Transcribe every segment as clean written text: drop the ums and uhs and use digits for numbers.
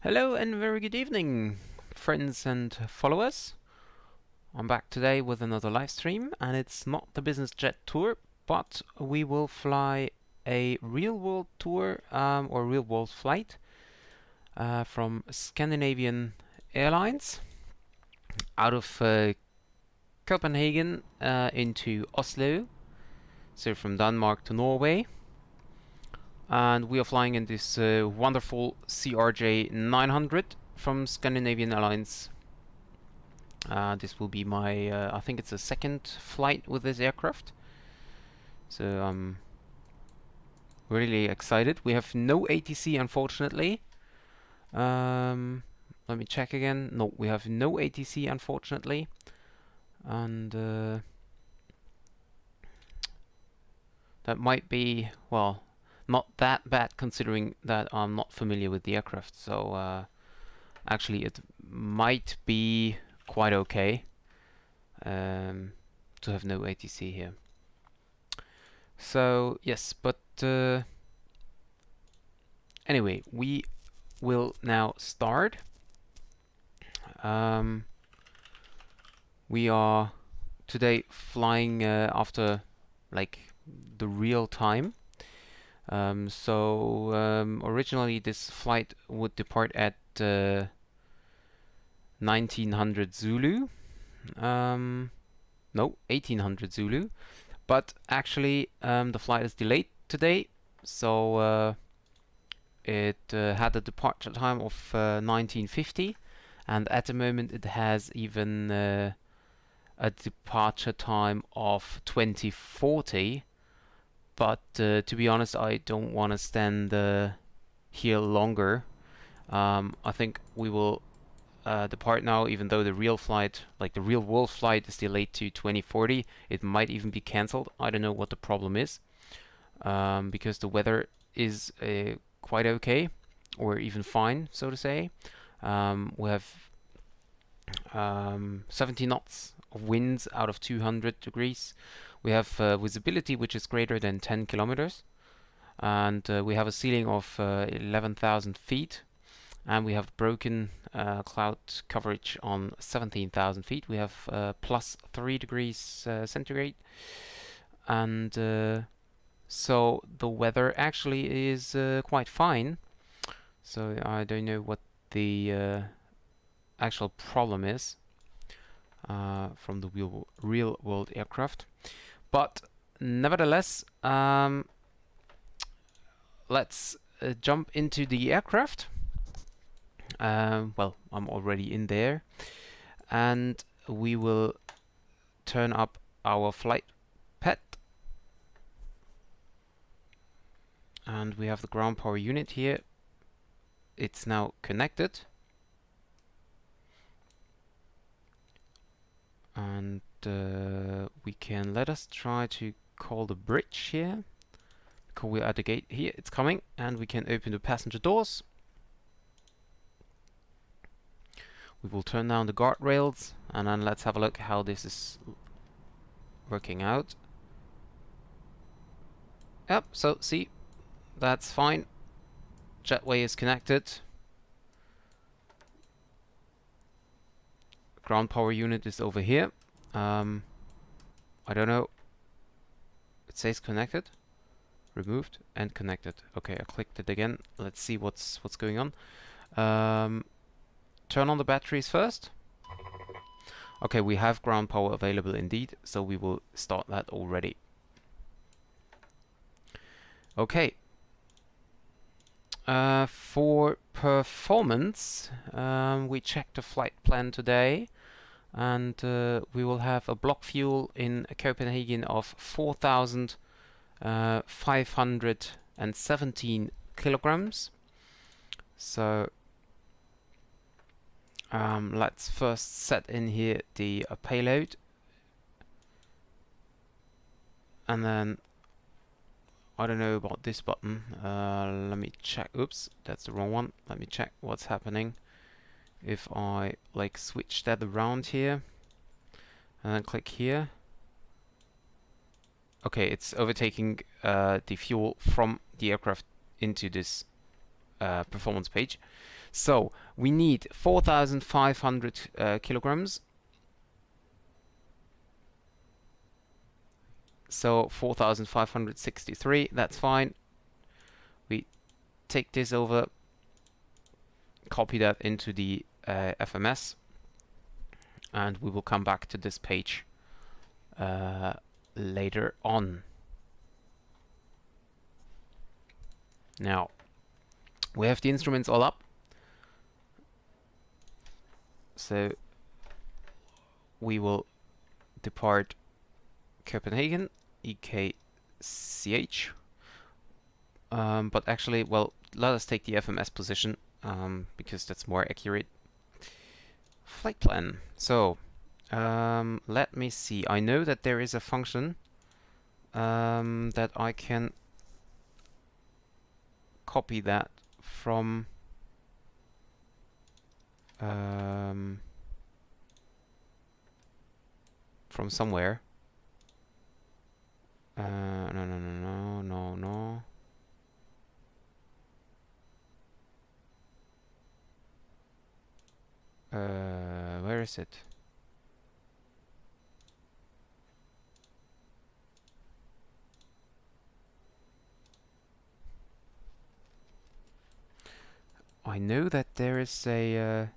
Hello and very good evening, friends and followers. I'm back today with another live stream, and it's not the business jet tour, but we will fly a real-world tour or real-world flight from Scandinavian Airlines out of Copenhagen into Oslo, so from Denmark to Norway. And we are flying in this wonderful CRJ900 from Scandinavian Airlines. This will be my, I think it's a second flight with this aircraft. So I'm really excited. We have no ATC, unfortunately. Let me check again. No, we have no ATC, unfortunately. And that might be, well, not that bad considering that I'm not familiar with the aircraft. So actually it might be quite okay to have no ATC here. So yes, but anyway, we will now start. We are today flying after like the real time. Originally this flight would depart at 1900 Zulu. No, 1800 Zulu. But actually the flight is delayed today, so it had a departure time of 1950, and at the moment it has even a departure time of 2040. But to be honest, I don't want to stand here longer. I think we will depart now, even though the real flight, like the real world flight, is delayed to 2040. It might even be cancelled. I don't know what the problem is, because the weather is quite okay, or even fine, so to say. We have 70 knots of winds out of 200 degrees. We have visibility which is greater than 10 kilometers, and we have a ceiling of 11,000 feet, and we have broken cloud coverage on 17,000 feet. We have plus 3 degrees centigrade, and so the weather actually is quite fine. So I don't know what the actual problem is from the real world aircraft. But nevertheless, let's jump into the aircraft. Well, I'm already in there, and we will turn up our flight pad, and we have the ground power unit here. It's now connected, and we can, let us try to call the bridge here, because we're at the gate here. It's coming, and we can open the passenger doors. We will turn down the guardrails, and then let's have a look how this is working out. Yep, so see, that's fine. Jetway is connected. Ground power unit is over here. I don't know. It says connected, removed, and connected. Okay, I clicked it again. Let's see what's going on. Turn on the batteries first. Okay, we have ground power available indeed, so we will start that already. Okay. For performance, we checked the flight plan today, and we will have a block fuel in Copenhagen of 4,517 kilograms. So let's first set in here the payload, and then I don't know about this button. Let me check. Oops, that's the wrong one. Let me check what's happening if I like switch that around here and then click here. Okay, it's overtaking the fuel from the aircraft into this performance page. So we need 4,500 kilograms. So 4,563, that's fine. We take this over, copy that into the FMS, and we will come back to this page later on. Now, we have the instruments all up. So we will depart Copenhagen, EKCH. But actually, well, let us take the FMS position because that's more accurate. Flight plan. So let me see. I know that there is a function that I can copy that from somewhere. No. Where is it? I know that there is a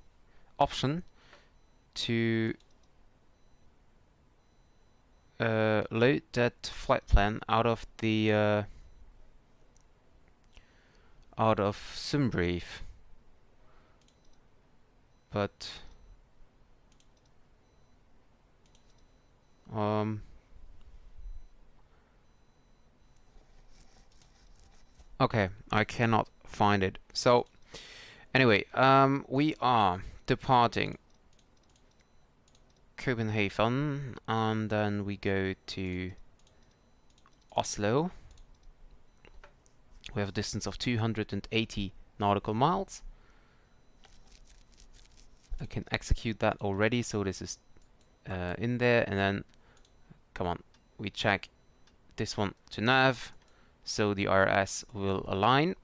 option to load that flight plan out of the out of SimBrief, but okay, I cannot find it. So anyway, we are departing Copenhagen, and then we go to Oslo. We have a distance of 280 nautical miles. I can execute that already, so this is in there, and then come on, we check this one to nav, so the RS will align.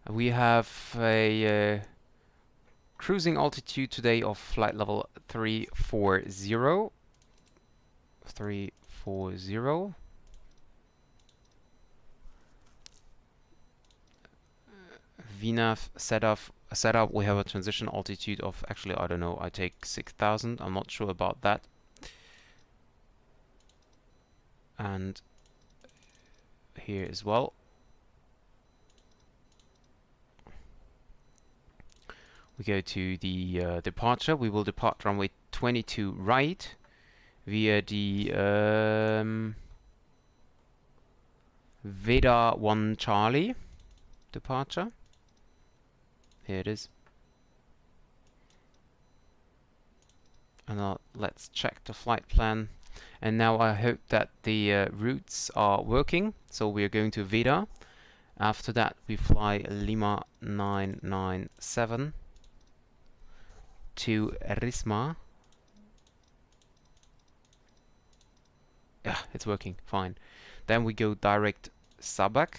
We have a cruising altitude today of flight level 340. VNAV setup, we have a transition altitude of, actually, I don't know, I take 6,000, I'm not sure about that. And here as well. We go to the departure. We will depart runway 22 right via the Veda 1 Charlie departure. Here it is. And let's check the flight plan. And now I hope that the routes are working. So we are going to Veda. After that we fly Lima 997 to Risma. Yeah, it's working fine. Then we go direct Sabak,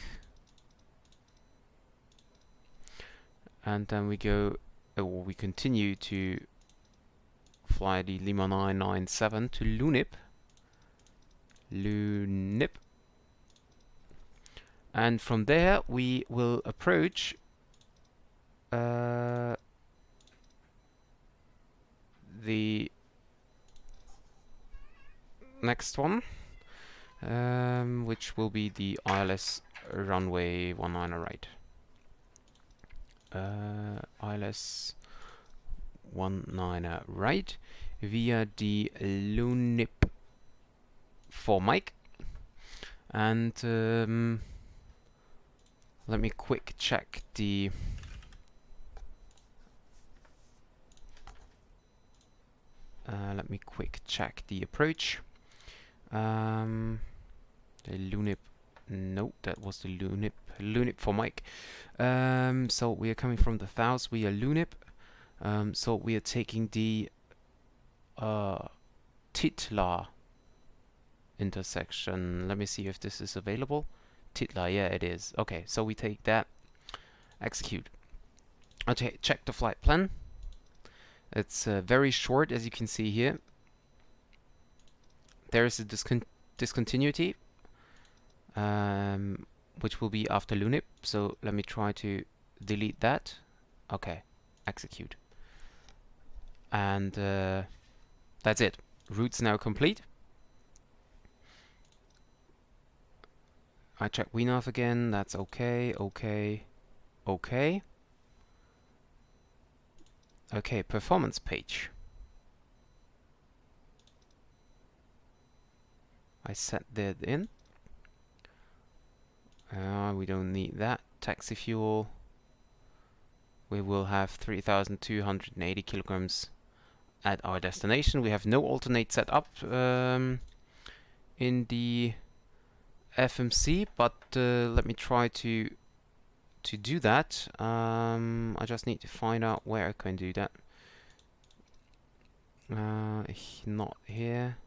and then we go, we continue to fly the Lima 997 to Lunip, and from there we will approach the next one, which will be the ILS runway 19 right. ILS 19 right via the Lunip for Mike, and let me quick check the approach. The Lunip, no, that was the Lunip for Mike. So we are coming from the Thous, we are Lunip. So we are taking the Titla intersection. Let me see if this is available. Titla, yeah, it is. Okay, so we take that, execute. I'll check the flight plan. It's very short, as you can see here. There is a discontinuity, which will be after Lunip. So let me try to delete that. Okay, execute. And that's it. Route's now complete. I check WNAV again. That's okay, okay, okay. Okay, performance page. I set that in. We don't need that. Taxi fuel. We will have 3,280 kilograms at our destination. We have no alternate set up in the FMC, but let me try to do that. I just need to find out where I can do that. Not here.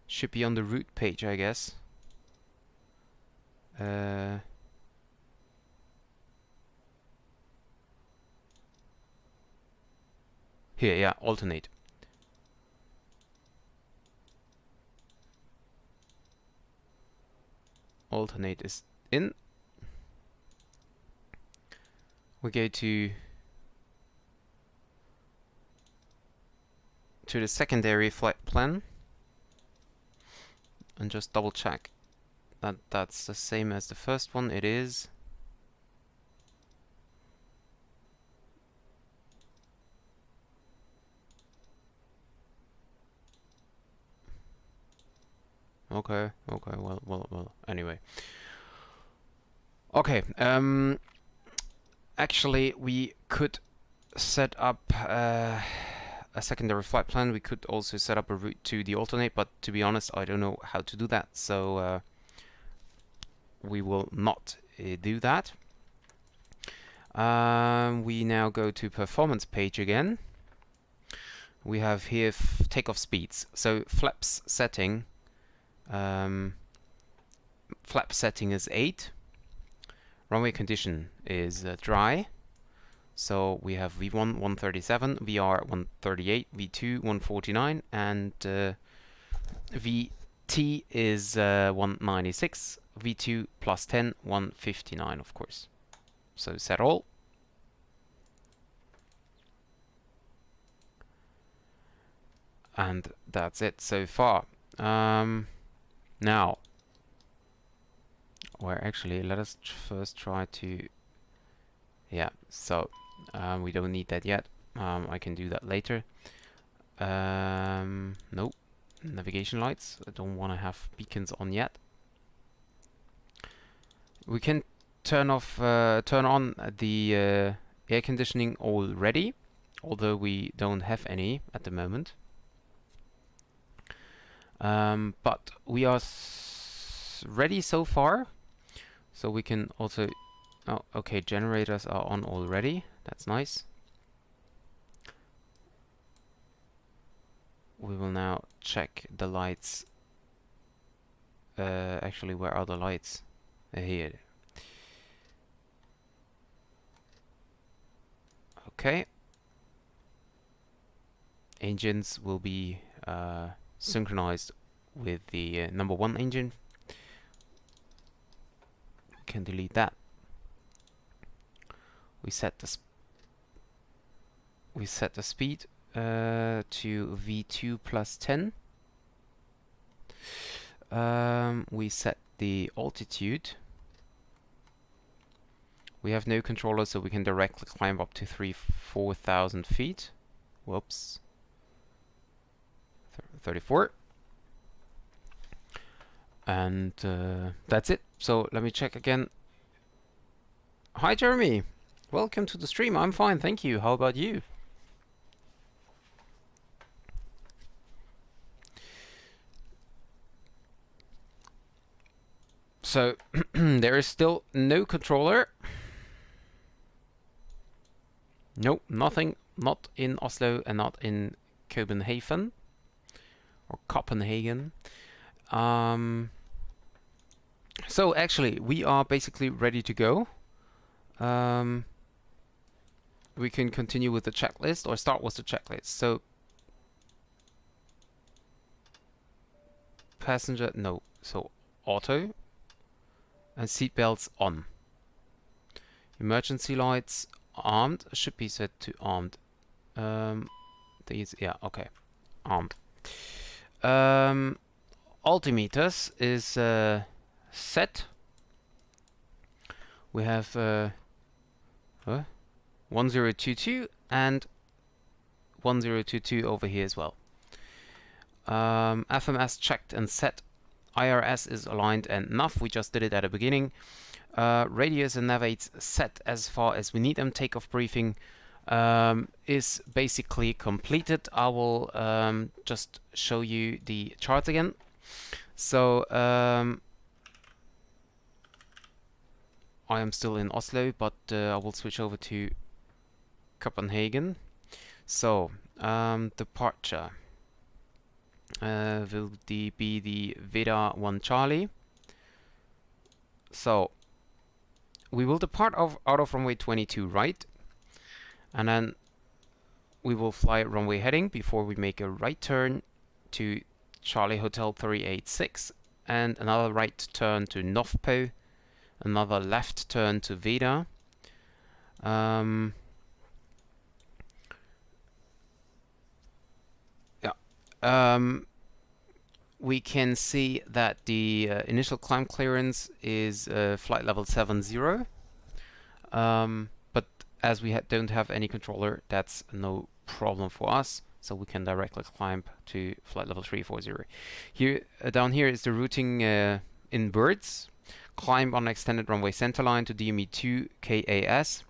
Should be on the route page, I guess. Here, yeah, alternate. Alternate is in. We go to the secondary flight plan and just double check that that's the same as the first one. It is. Okay, well, anyway. Okay, actually we could set up a secondary flight plan. We could also set up a route to the alternate, but to be honest, I don't know how to do that, so we will not do that. We now go to performance page again. We have here takeoff speeds. So flaps setting. Flap setting is 8. Runway condition is dry. So we have V1 137, VR 138, V2 149, and VT is 196, V2 plus 10, 159, of course. So set all. And that's it so far. Now, or actually, let us first try to, yeah, so we don't need that yet. I can do that later. Nope, navigation lights. I don't want to have beacons on yet. We can turn on the air conditioning already, although we don't have any at the moment. But we are ready so far, so we can also. Oh, okay, generators are on already. That's nice. We will now check the lights. Actually, where are the lights? Here. Okay. Engines will be synchronized with the number 1 engine. We can delete that. We set the speed to V2 plus 10. We set the altitude. We have no controller, so we can directly climb up to 4,000 feet. Whoops. 34. And that's it. So let me check again. Hi Jeremy, welcome to the stream. I'm fine, thank you. How about you? So there is still no controller. Nope, nothing. Not in Oslo and not in Copenhagen. Or Copenhagen. So actually, we are basically ready to go. we can continue with the checklist, or start with the checklist. So passenger, no, so auto, and seatbelts on. Emergency lights armed, should be set to armed. These, yeah, okay, armed. Altimeters is set. We have 1022 and 1022 over here as well. FMS checked and set. IRS is aligned and enough. We just did it at the beginning. Radios and navaids set as far as we need them. Takeoff briefing is basically completed. I will just show you the charts again. So I am still in Oslo, but I will switch over to Copenhagen. So departure will be the Veda 1 Charlie. So we will depart out of runway 22 right, and then we will fly runway heading before we make a right turn to Charlie Hotel 386, and another right turn to Novpo, another left turn to Veda. We can see that the initial climb clearance is flight level 70. But as we don't have any controller, that's no problem for us. So we can directly climb to flight level 340. Here, down here is the routing in birds. Climb on extended runway centerline to DME 2 KAS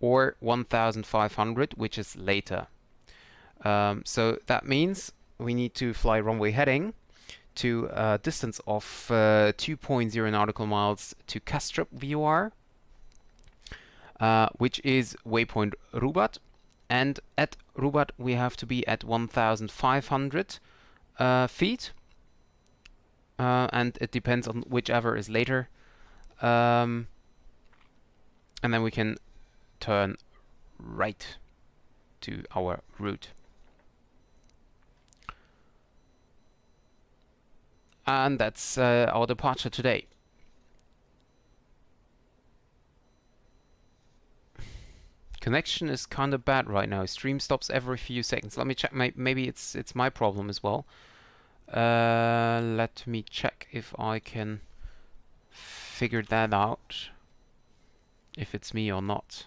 or 1500, which is later. So that means we need to fly runway heading to a distance of 2.0 nautical miles to Kastrup VOR, which is waypoint Rubat, and at Rubat we have to be at 1500 feet, and it depends on whichever is later, and then we can turn right to our route. And that's our departure today. Connection is kind of bad right now. Stream stops every few seconds. Let me check. Maybe it's my problem as well. Let me check if I can figure that out. If it's me or not.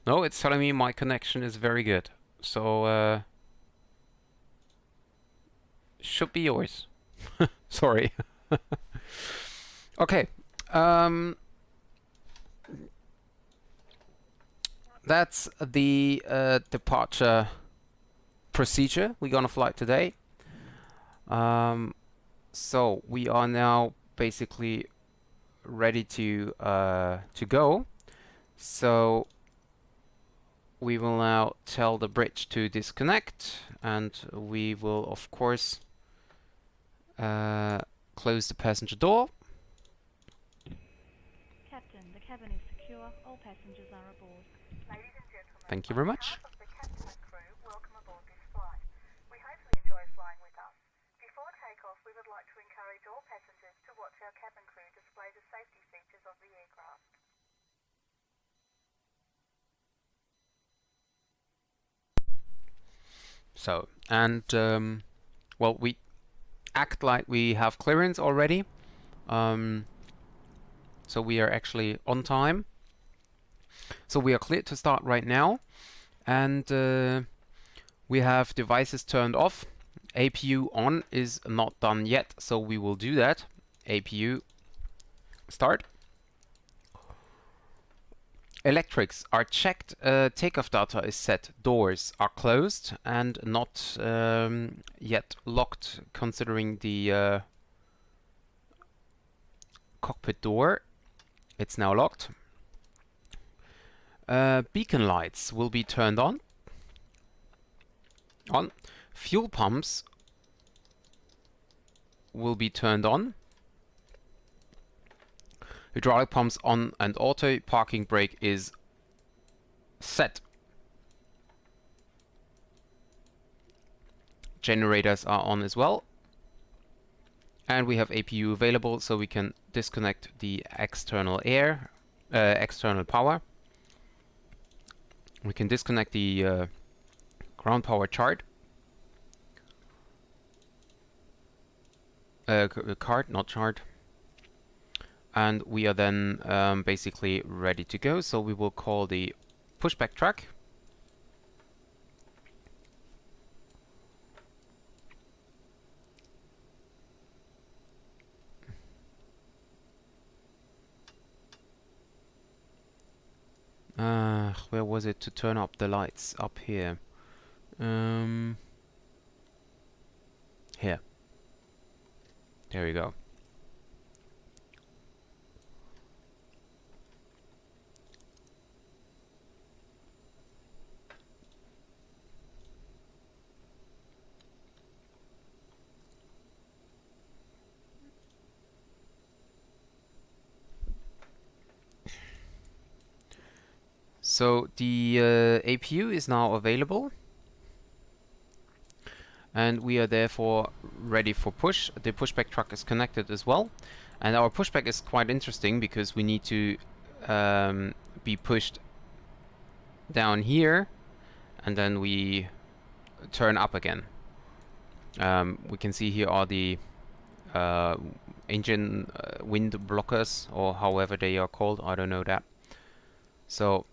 No, it's telling me my connection is very good. So, should be yours. Sorry. Okay. That's the departure procedure we're gonna fly today. So we are now basically ready to go. So we will now tell the bridge to disconnect, and we will of course close the passenger door. Captain, the cabin is secure. All passengers are aboard. Ladies and gentlemen, thank you very much. on behalf of the captain and crew, welcome aboard this flight. We hope you enjoy flying with us. Before takeoff, we would like to encourage all passengers to watch our cabin crew display the safety features of the aircraft. So, and well, we act like we have clearance already. So we are actually on time. So we are cleared to start right now, and we have devices turned off. APU on is not done yet, so we will do that. APU start. Electrics are checked, takeoff data is set, doors are closed and not yet locked, considering the cockpit door. It's now locked. Beacon lights will be turned on. Fuel pumps will be turned on. Hydraulic pumps on and auto. Parking brake is set. Generators are on as well. And we have APU available, so we can disconnect the external external power. We can disconnect the ground power chart. Card, not chart. And we are then basically ready to go. So we will call the pushback track. Where was it to turn up the lights? Up here. Here. There we go. So the APU is now available, and we are therefore ready for push. The pushback truck is connected as well, and our pushback is quite interesting because we need to be pushed down here, and then we turn up again. We can see here are the engine wind blockers, or however they are called. I don't know that. So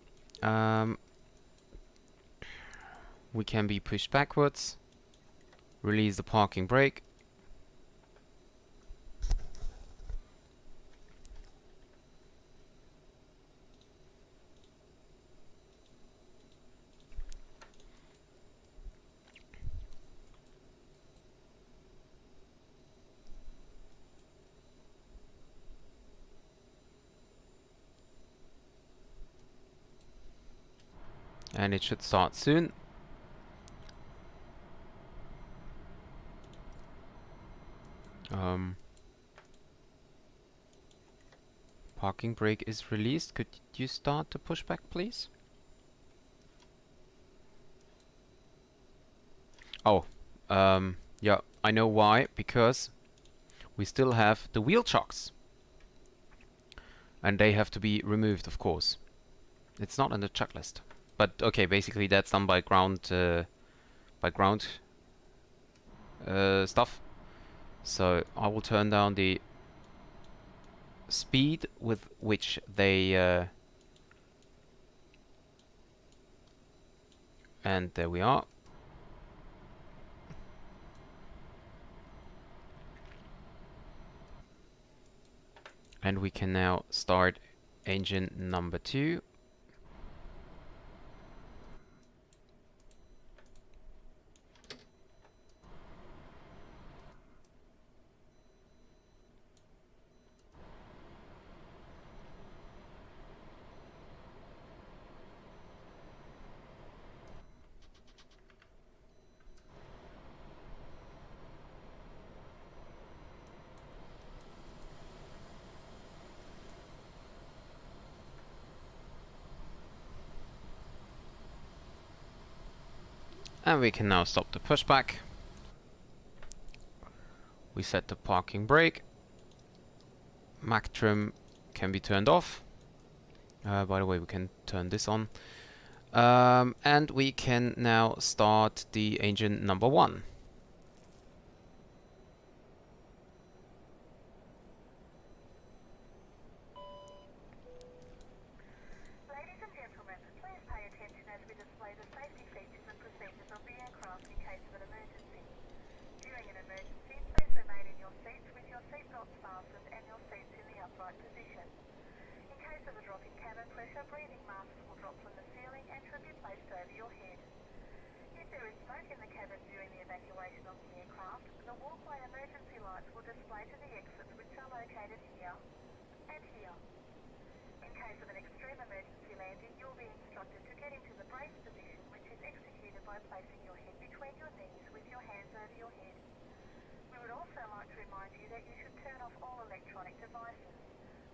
we can be pushed backwards, release the parking brake, and it should start soon. Parking brake is released. Could you start the pushback, please? Oh, yeah, I know why. Because we still have the wheel chocks, and they have to be removed, of course. It's not on the checklist, but okay. Basically, that's done by ground stuff. So I will turn down the speed with which they and there we are. And we can now start engine number 2. And we can now stop the pushback. We set the parking brake. Mac trim can be turned off. By the way, we can turn this on. And we can now start the engine number 1. Ladies and gentlemen, please pay attention as we display the safety features and procedures of the aircraft in case of an emergency. During an emergency, please remain in your seats with your seatbelts fastened and your seats in the upright position. In case of a drop in cabin, please pressure breathing masks will drop from the ceiling and should be placed over your head. If there is smoke in the cabin during the evacuation of the aircraft, the walkway emergency lights will display to the exits, which are located here and here. In case of an extreme emergency landing, you'll be instructed to get into the brace position, which is executed by placing your head between your knees with your hands over your head. We would also like to remind you that you should turn off all electronic devices.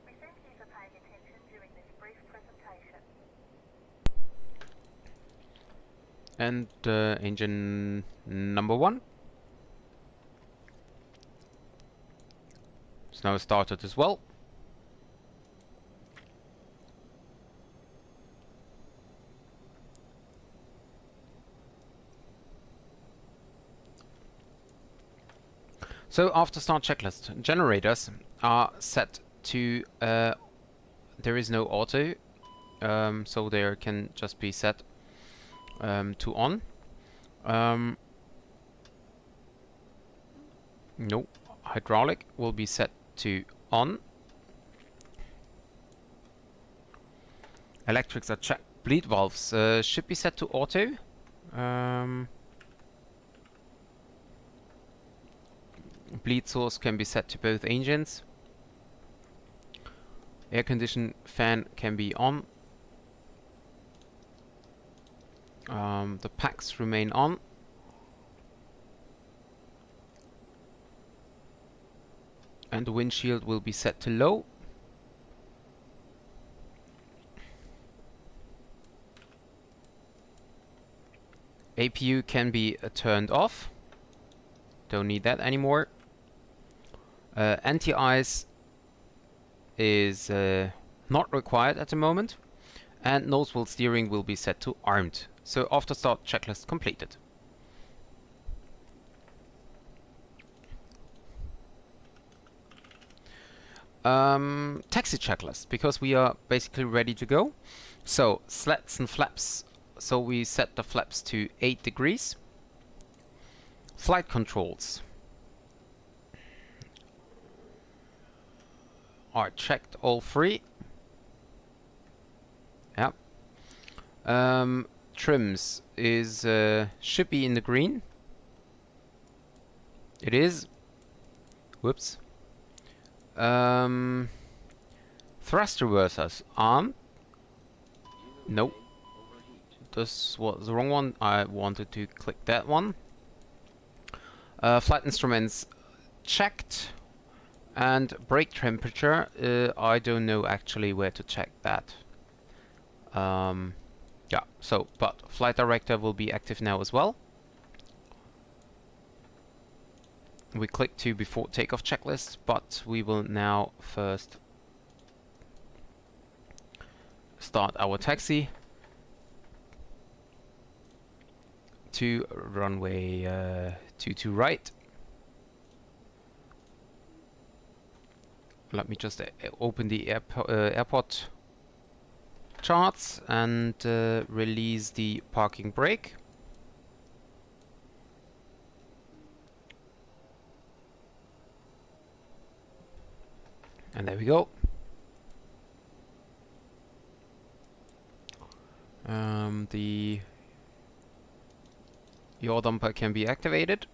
We thank you for paying attention during this brief presentation. And engine number 1 is now started as well. So after start checklist, generators are set to, there is no auto, so they can just be set to on. No, hydraulic will be set to on. Electrics are checked. Bleed valves should be set to auto. Bleed source can be set to both engines. Air condition fan can be on. The packs remain on. And the windshield will be set to low. APU can be turned off. Don't need that anymore. Anti-ice is not required at the moment. And nose wheel steering will be set to armed. So after start checklist completed. Taxi checklist, because we are basically ready to go. So slats and flaps. So we set the flaps to 8 degrees. Flight controls are checked, all 3. Yep. Trims is should be in the green. It is. Whoops. Thrust reversers on. Nope. This was the wrong one. I wanted to click that one. Flight instruments checked. And brake temperature, I don't know actually where to check that. Yeah, so, but flight director will be active now as well. We click to before takeoff checklist, but we will now first start our taxi to runway 22 right. Let me just open the airport charts and release the parking brake. And there we go. The yaw dumper can be activated.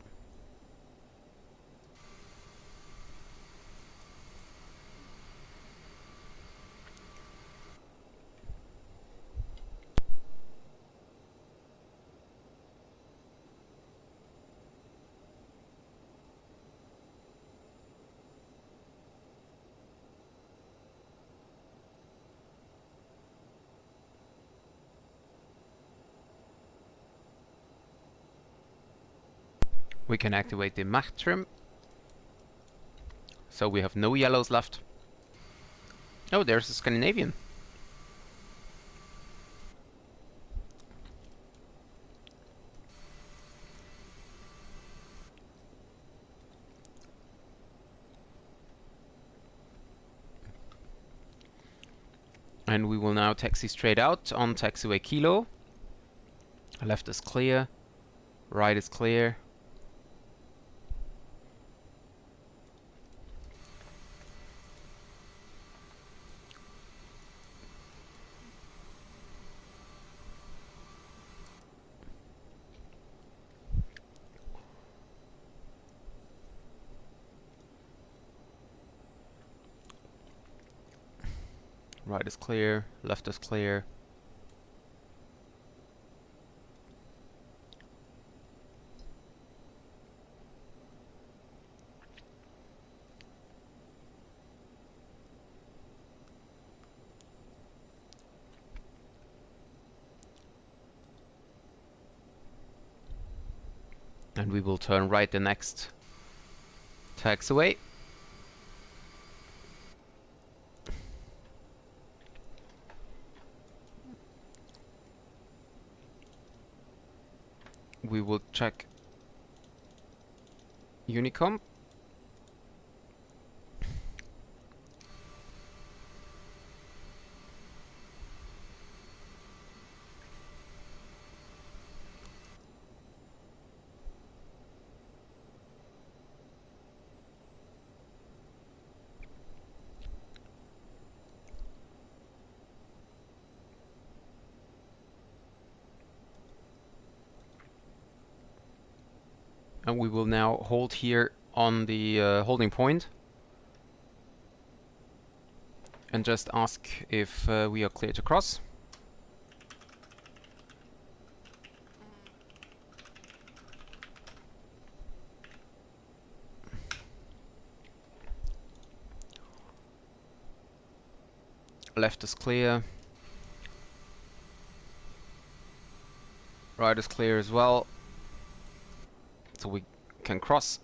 We can activate the Mach trim. So we have no yellows left. Oh, there's a Scandinavian. And we will now taxi straight out on taxiway Kilo. Left is clear, right is clear. Right is clear, left is clear. And we will turn right the next taxiway. We will check Unicom. And we will now hold here on the holding point and just ask if we are clear to cross. Left is clear. Right is clear as well. So we can cross.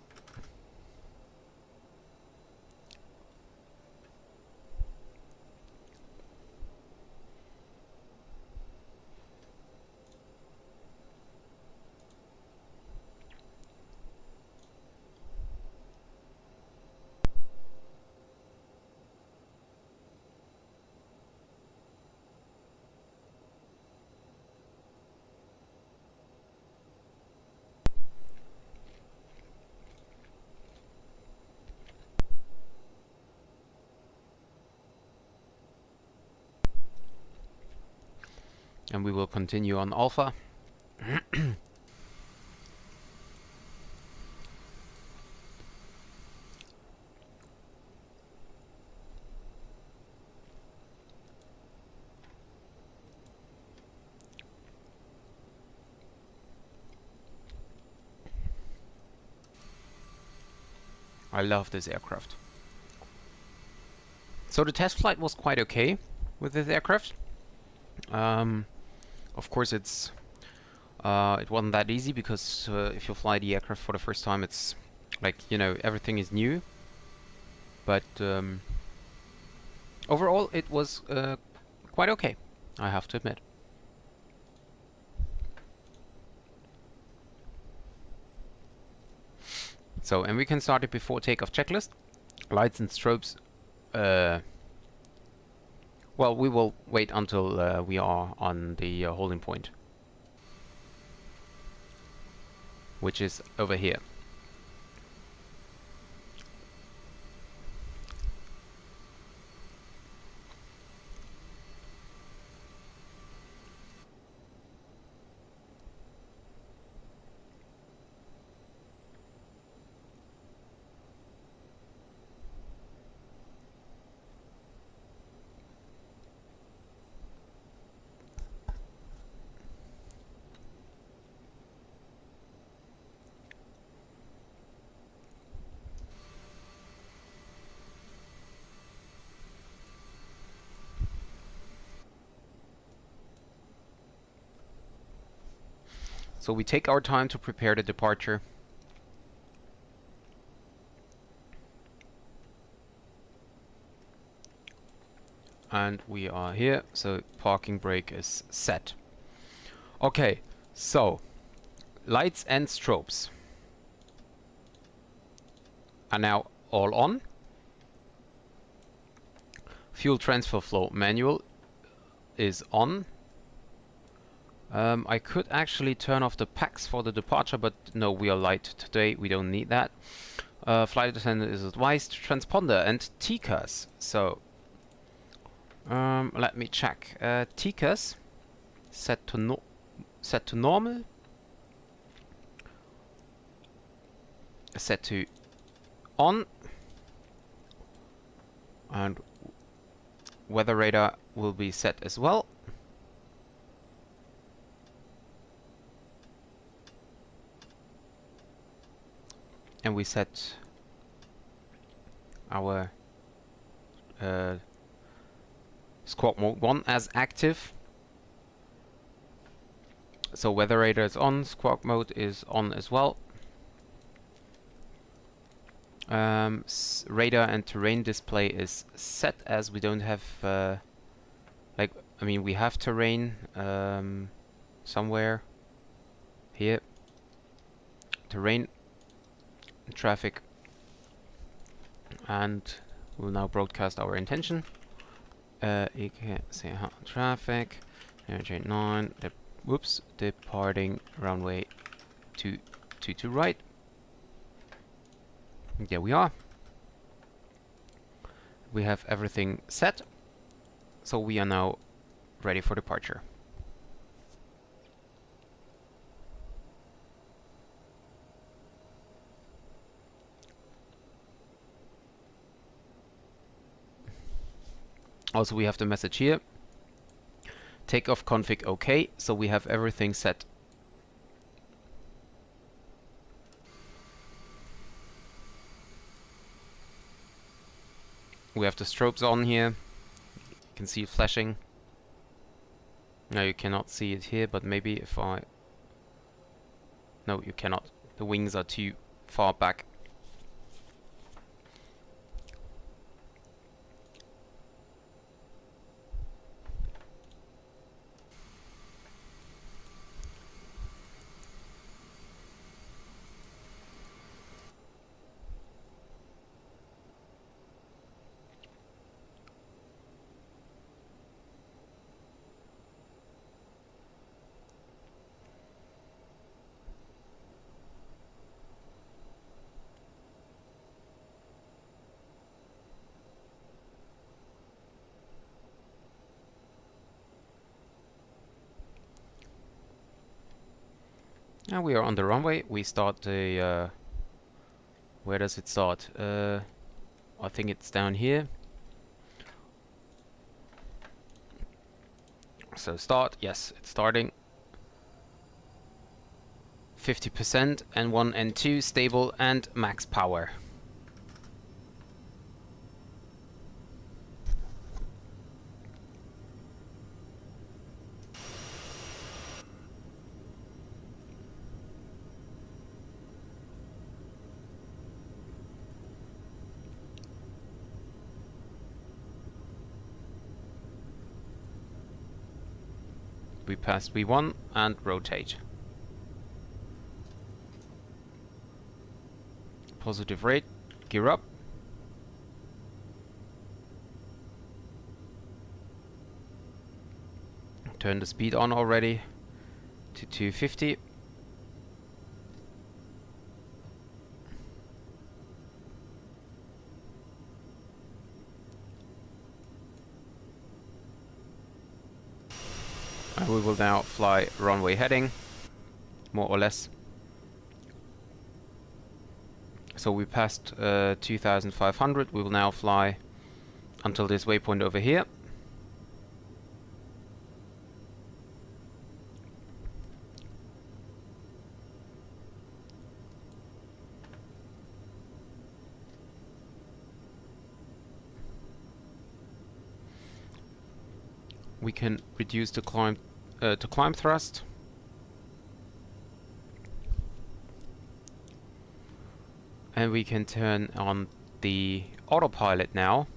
And we will continue on Alpha. I love this aircraft. So the test flight was quite okay with this aircraft. Of course, it wasn't that easy because if you fly the aircraft for the first time, it's like, you know, everything is new. But overall, it was quite okay, I have to admit. So, and we can start it before takeoff checklist. Lights and strobes. Well, we will wait until we are on the holding point, which is over here. So we take our time to prepare the departure. And we are here, so parking brake is set. Okay, so lights and strobes are now all on. Fuel transfer flow manual is on. I could actually turn off the packs for the departure, but no, we are light today, we don't need that. Flight attendant is advised transponder and TCAS. So let me check. TCAS set to normal, set to on, and weather radar will be set as well. And we set our squawk mode 1 as active. So weather radar is on, squawk mode is on as well. Radar and terrain display is set, as we don't have we have terrain somewhere here. Terrain, traffic, and we'll now broadcast our intention. EKCH traffic, CRJ9, departing runway 22 right. There we are. We have everything set, so we are now ready for departure. Also, we have the message here. Takeoff config OK, so we have everything set. We have the strobes on here. You can see it flashing. Now you cannot see it here, but maybe if I... No, you cannot. The wings are too far back. Now we are on the runway. We start the... where does it start? I think it's down here. So start, yes, it's starting. 50% N1, N2, stable and max power. We passed V1 and rotate. Positive rate, gear up. Turn the speed on already to 250. And we will now fly runway heading, more or less. So we passed 2500. We will now fly until this waypoint over here. We can reduce the climb thrust. And we can turn on the autopilot now.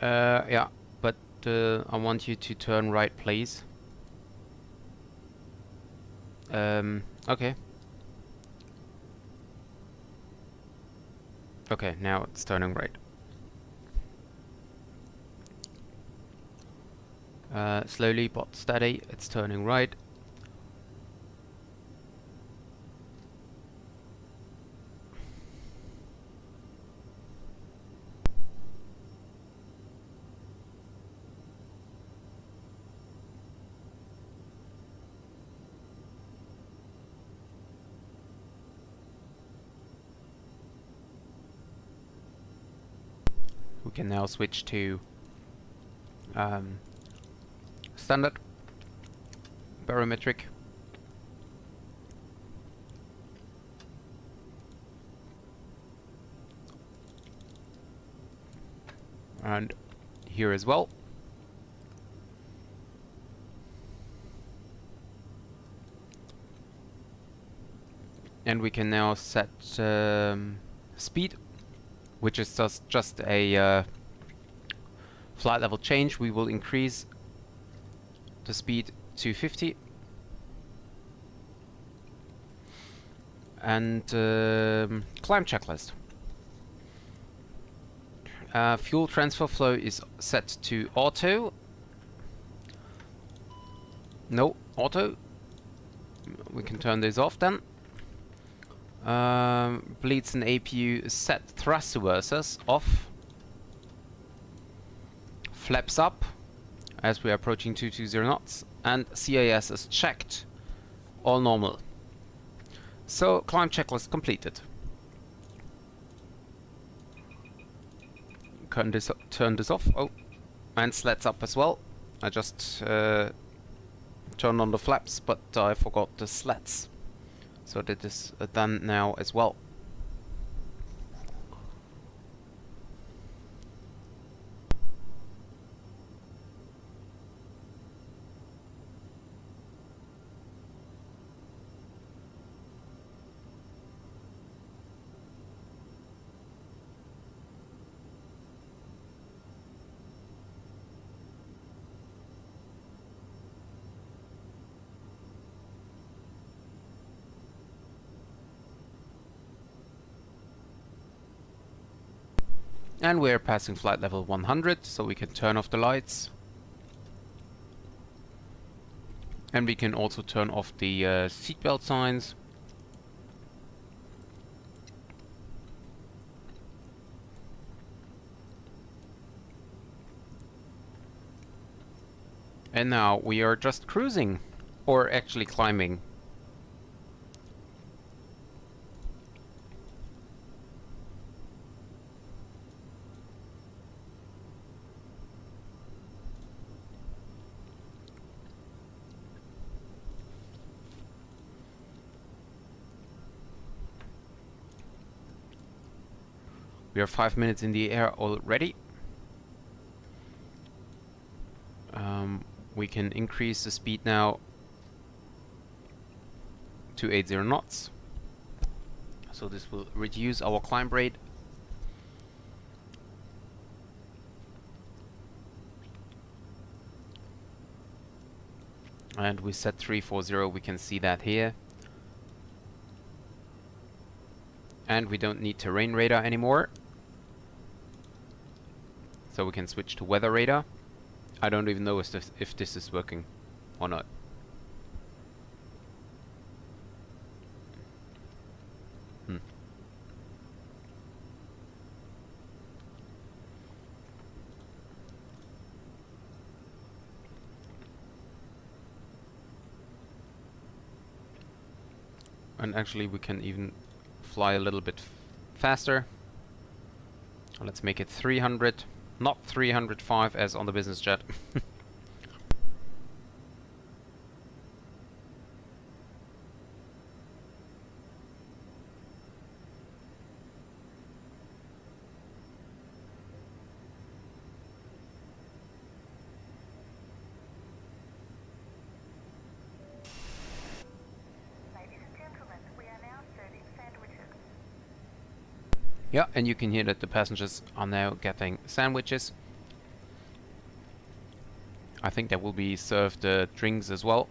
Yeah, but I want you to turn right, please. Okay. Okay, now it's turning right. Slowly but steady, it's turning right. We can now switch to standard barometric. And here as well. And we can now set speed, which is just a flight level change. We will increase the speed to 50. And climb checklist. Fuel transfer flow is set to auto. No, auto. We can turn this off then. Bleeds and APU set thrust reversers off. Flaps up as we are approaching 220 knots. And CIS is checked. All normal. So, climb checklist completed. Turn this off. Oh, and sleds up as well. I just turned on the flaps, but I forgot the sleds. So that is done now as well. And we're passing flight level 100, so we can turn off the lights. And we can also turn off the seatbelt signs. And now we are just cruising, or actually climbing. We are 5 minutes in the air already. We can increase the speed now to 80 knots. So this will reduce our climb rate. And we set 340, we can see that here. And we don't need terrain radar anymore. So we can switch to weather radar. I don't even know if this is working or not. And actually we can even fly a little bit faster. Let's make it 300. Not 305 as on the business jet. Ladies and gentlemen, we are now serving sandwiches. Yeah, and you can hear that the passengers are now getting sandwiches. I think there will be served drinks as well.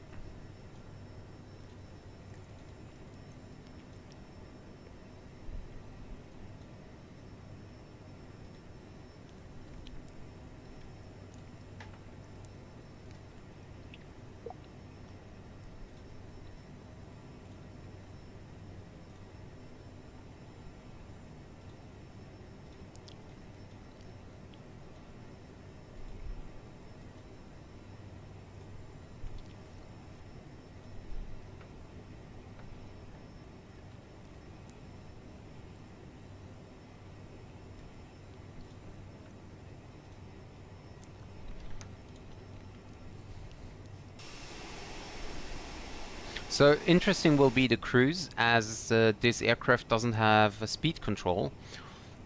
So interesting will be the cruise, as this aircraft doesn't have a speed control.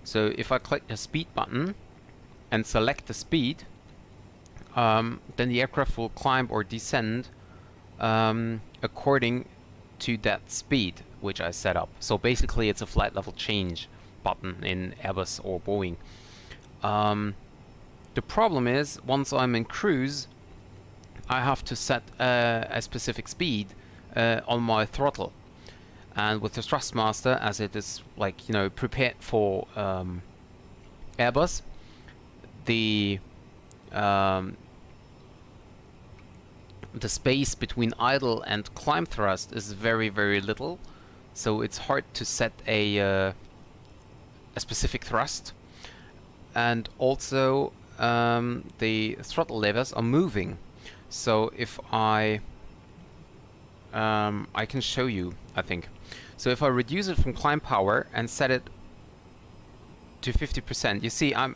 So if I click the speed button and select the speed, then the aircraft will climb or descend according to that speed which I set up. So basically it's a flight level change button in Airbus or Boeing. The problem is, once I'm in cruise, I have to set a specific speed on my throttle. And with the Thrustmaster, as it is, like, you know, prepared for Airbus, the space between idle and climb thrust is very, very little, so it's hard to set a specific thrust. And also the throttle levers are moving. So if I can show you, I think. So if I reduce it from climb power and set it to 50%, you see I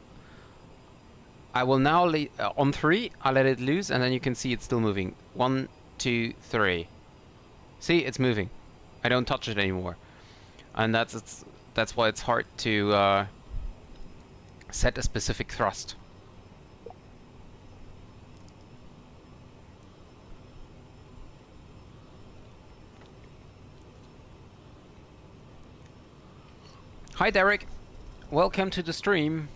will now on 3, I let it loose, and then you can see it's still moving. 1, 2, 3. See, it's moving. I don't touch it anymore, and that's why it's hard to set a specific thrust. Hi Derek, welcome to the stream.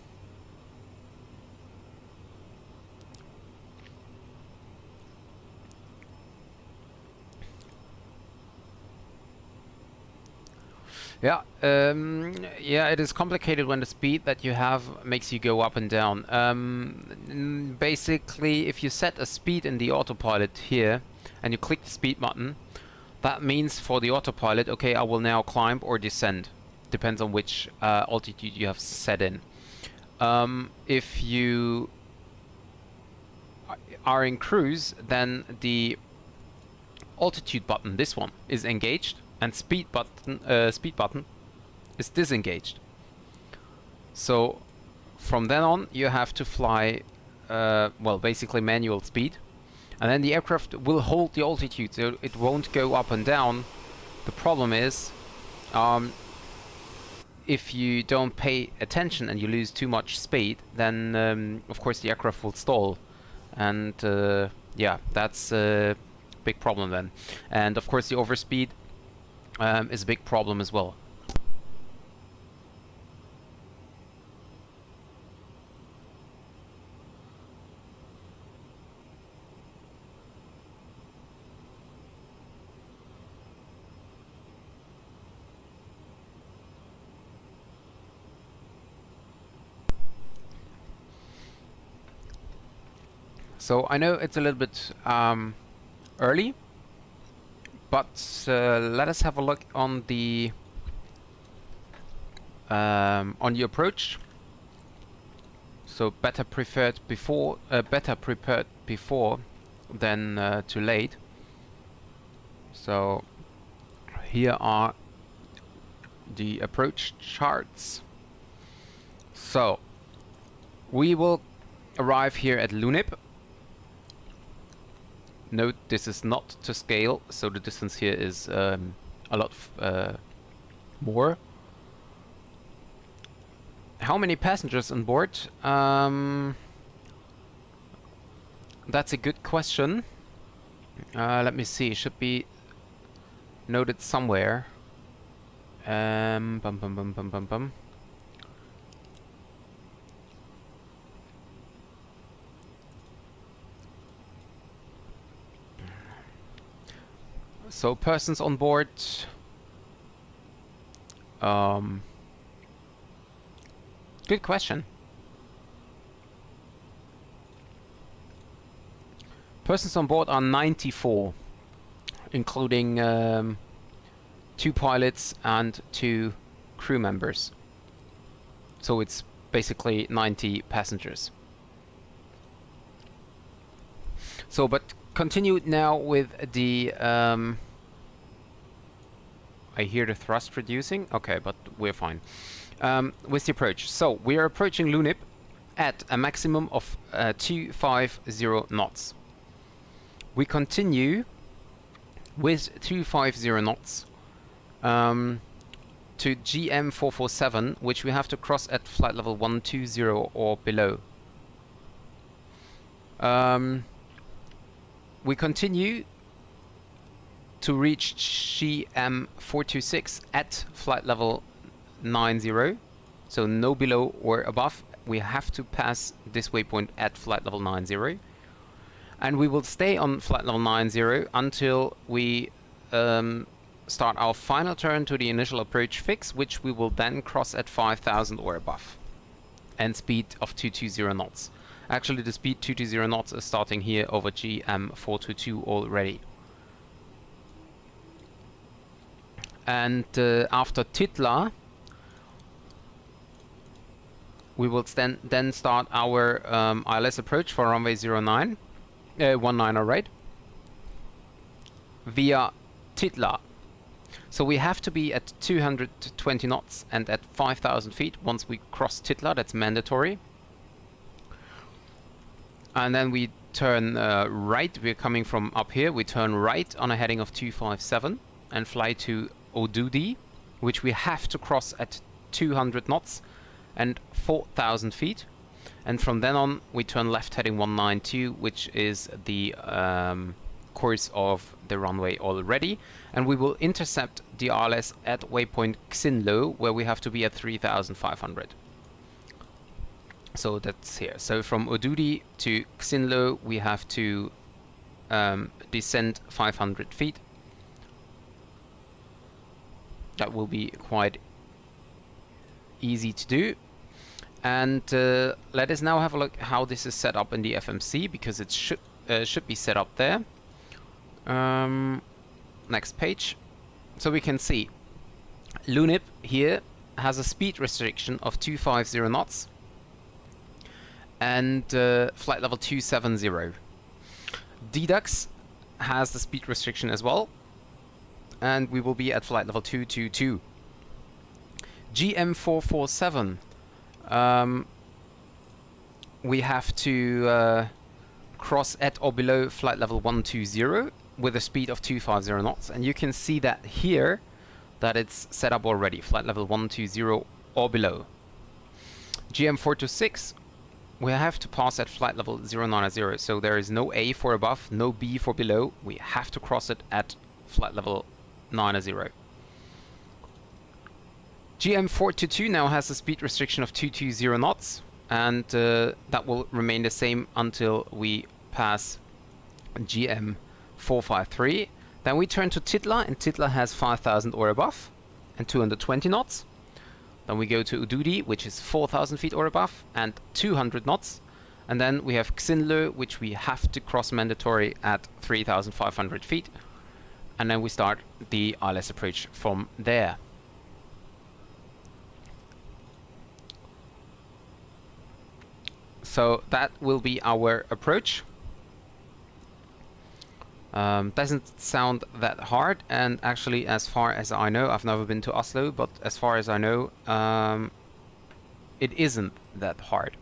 Yeah, yeah, it is complicated when the speed that you have makes you go up and down. Basically, if you set a speed in the autopilot here, and you click the speed button, that means for the autopilot, okay, I will now climb or descend. Depends on which altitude you have set in. If you are in cruise, then the altitude button, this one, is engaged, and speed button is disengaged. So from then on, you have to fly, well, basically manual speed, and then the aircraft will hold the altitude, so it won't go up and down. The problem is, if you don't pay attention and you lose too much speed, then of course the aircraft will stall, and yeah, that's a big problem then. And of course the overspeed is a big problem as well. So I know it's a little bit early, but let us have a look on the approach. So better prepared before than too late. So here are the approach charts. So we will arrive here at Lunip. Note this is not to scale, so the distance here is a lot more. How many passengers on board? That's a good question. Let me see, it should be noted somewhere. So persons on board, good question. Persons on board are 94, including 2 pilots and 2 crew members. So it's basically 90 passengers. So, but continue now with the I hear the thrust reducing. Okay, but we're fine with the approach. So we are approaching Lunip at a maximum of 250 knots. We continue with 250 knots to GM447, which we have to cross at flight level 120 or below. We continue to reach GM426 at flight level 90, so no below or above. We have to pass this waypoint at flight level 90, and we will stay on flight level 90 until we start our final turn to the initial approach fix, which we will then cross at 5,000 or above, and speed of 220 knots. Actually, the speed 220 knots is starting here over GM422 already. And after Titla, we will then start our ILS approach for runway 19, right, via Titla. So we have to be at 220 knots and at 5,000 feet once we cross Titla. That's mandatory. And then we turn right. We're coming from up here. We turn right on a heading of 257 and fly to Odudi, which we have to cross at 200 knots and 4,000 feet. And from then on, we turn left heading 192, which is the course of the runway already. And we will intercept the RLS at waypoint Xinlo, where we have to be at 3,500. So that's here. So from Odudi to Xinlo, we have to descend 500 feet. That will be quite easy to do. And let us now have a look how this is set up in the FMC, because it should be set up there. Next page. So we can see Lunip here has a speed restriction of 250 knots and flight level 270. Dedux has the speed restriction as well, and we will be at flight level 222. GM447, we have to cross at or below flight level 120 with a speed of 250 knots, and you can see that here that it's set up already, flight level 120 or below. GM426, we have to pass at flight level 090, so there is no A for above, no B for below. We have to cross it at flight level 90. GM422 now has a speed restriction of 220 knots, and that will remain the same until we pass GM453. Then we turn to Titla, and Titla has 5,000 or above and 220 knots. Then we go to Ududi, which is 4,000 feet or above and 200 knots. And then we have Xinlo, which we have to cross mandatory at 3,500 feet. And then we start the ILS approach from there. So that will be our approach. Doesn't sound that hard, and actually, as far as I know, I've never been to Oslo, but as far as I know, it isn't that hard.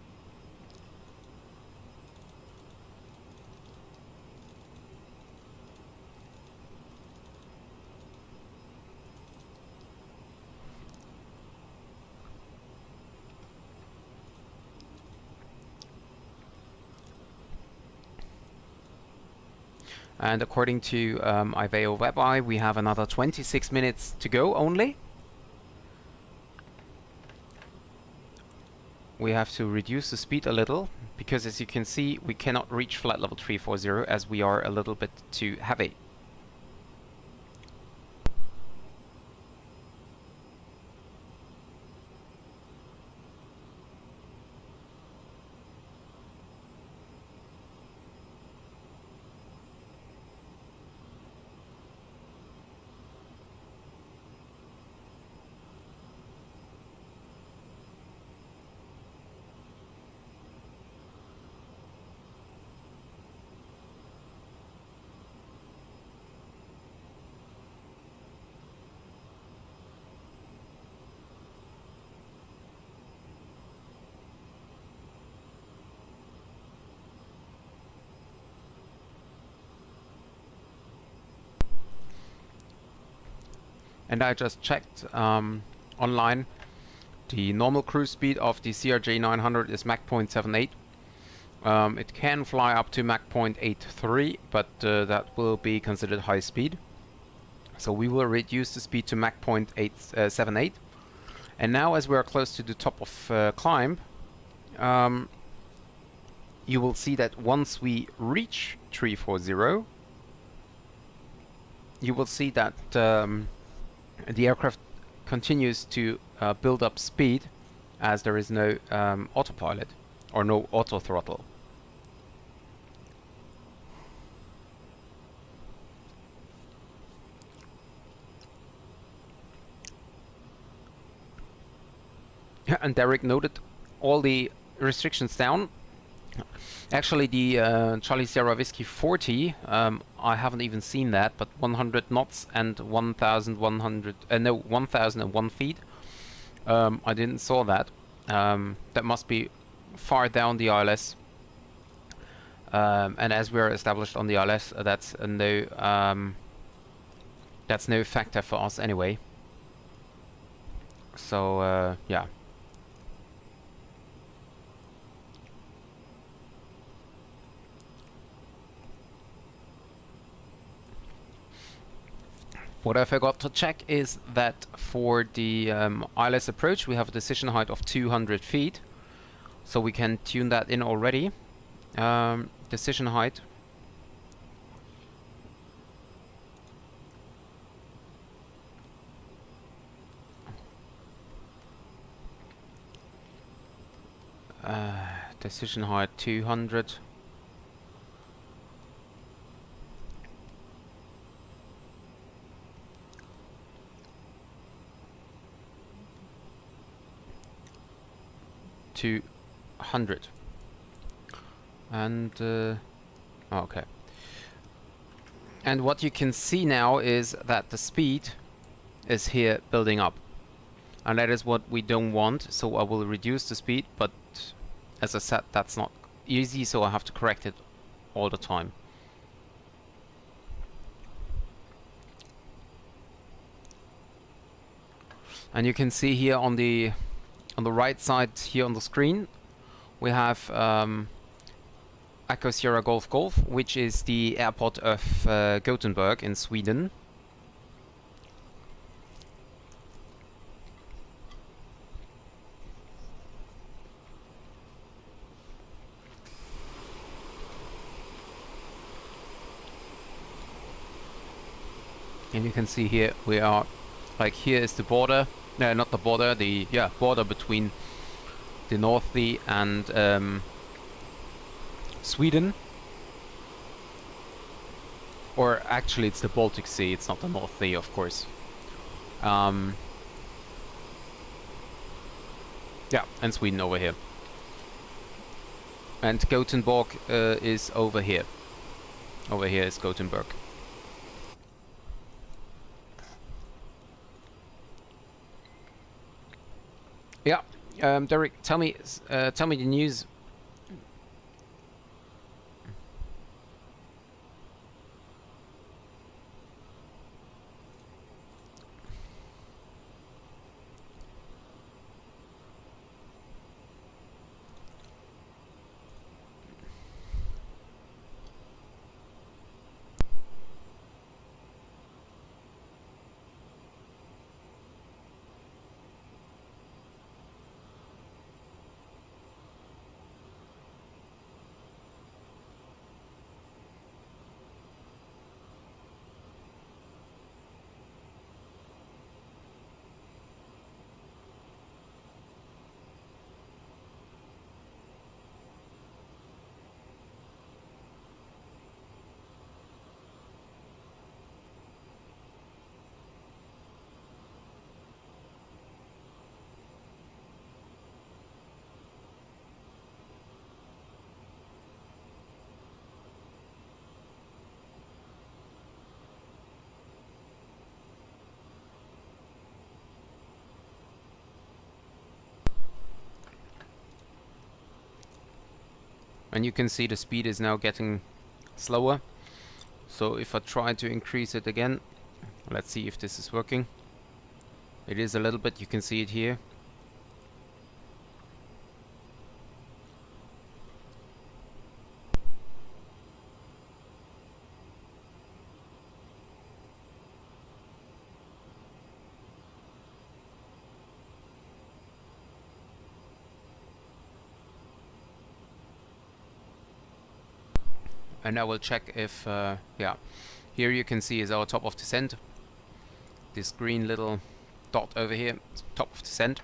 And according to Iveo WebEye, we have another 26 minutes to go only. We have to reduce the speed a little, because as you can see, we cannot reach flight level 340 as we are a little bit too heavy. And I just checked online. The normal cruise speed of the CRJ900 is Mach 0.78. It can fly up to Mach 0.83, but that will be considered high speed. So we will reduce the speed to Mach 0.78. And now, as we are close to the top of climb, you will see that once we reach 340, you will see that the aircraft continues to build up speed, as there is no autopilot or no auto throttle. Yeah, and Derek noted all the restrictions down. Actually, the Charlie Sierra Whiskey 40, I haven't even seen that, but 100 knots and 1,001 feet. I didn't saw that. That must be far down the ILS. And as we are established on the ILS, that's no factor for us anyway. So yeah. What I forgot to check is that for the ILS approach, we have a decision height of 200 feet. So we can tune that in already. Decision height. Decision height 200. To 100 and okay, and what you can see now is that the speed is here building up, and that is what we don't want. So I will reduce the speed, but as I said, that's not easy, so I have to correct it all the time. And you can see here on the right side here on the screen, we have Echo Sierra Golf Golf, which is the airport of Gothenburg in Sweden. And you can see here we are, like, here is the border. No, not the border, the border between the North Sea and Sweden. Or actually it's the Baltic Sea, it's not the North Sea, of course. Yeah, and Sweden over here. And Gothenburg is over here. Over here is Gothenburg. Yeah, Derek, tell me the news. And you can see the speed is now getting slower. So if I try to increase it again, let's see if this is working. It is a little bit, you can see it here. And I will check if, yeah, here you can see is our top of descent. This green little dot over here, top of descent.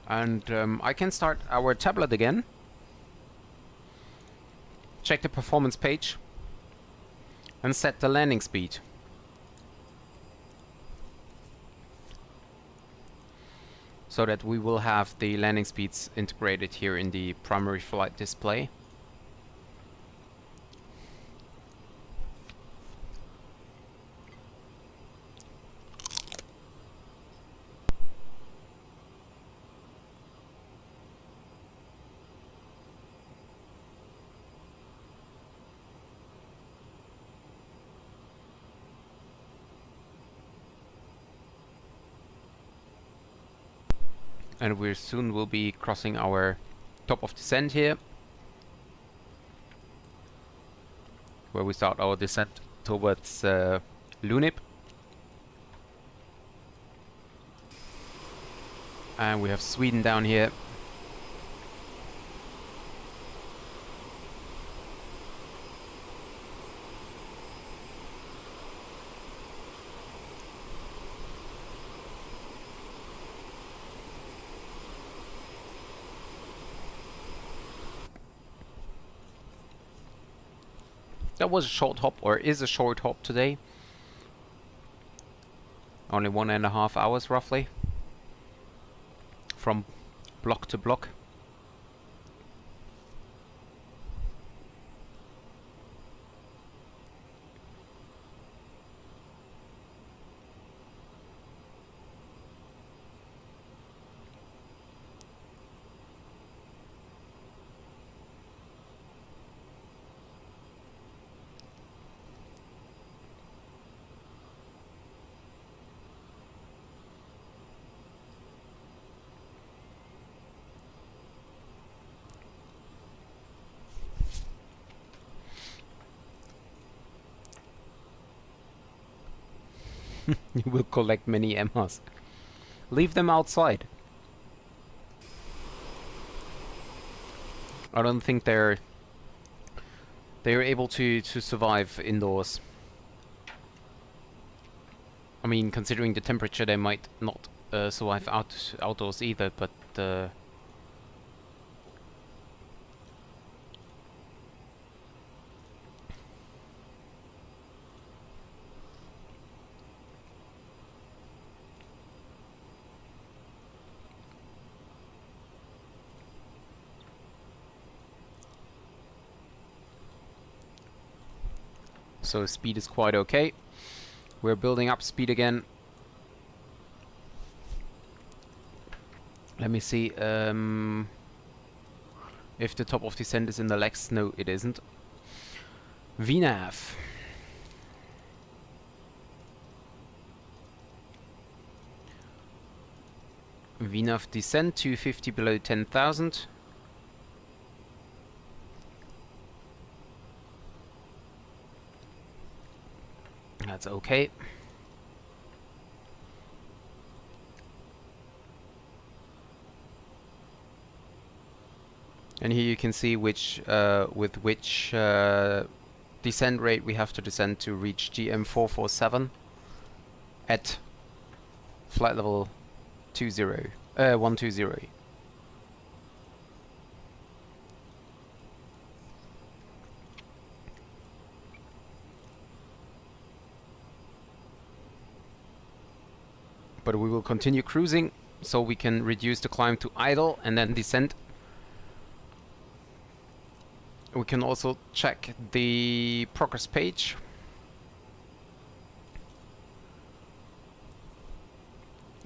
And I can start our tablet again. Check the performance page. And set the landing speed. So that we will have the landing speeds integrated here in the primary flight display. And we soon will be crossing our top of descent here, where we start our descent towards Lunib. And we have Sweden down here. That was a short hop, or is a short hop today. Only 1.5 hours roughly. From block to block. You will collect many Emmas. Leave them outside. I don't think they're able to survive indoors. I mean, considering the temperature, they might not survive outdoors either, but so speed is quite okay. We're building up speed again. Let me see if the top of descent is in the legs. No, it isn't. VNAV. VNAV descent 250 below 10,000. That's okay. And here you can see which with which descent rate we have to descend to reach GM447 at flight level 120. But we will continue cruising so we can reduce the climb to idle and then descend. We can also check the progress page.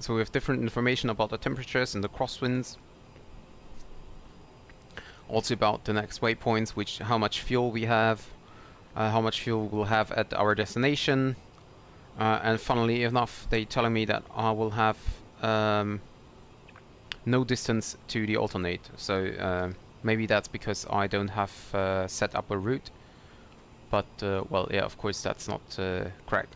So we have different information about the temperatures and the crosswinds. Also about the next waypoints, how much fuel we have, how much fuel we'll have at our destination, and funnily enough, they're telling me that I will have no distance to the alternate. So maybe that's because I don't have set up a route. But well, yeah, of course that's not correct.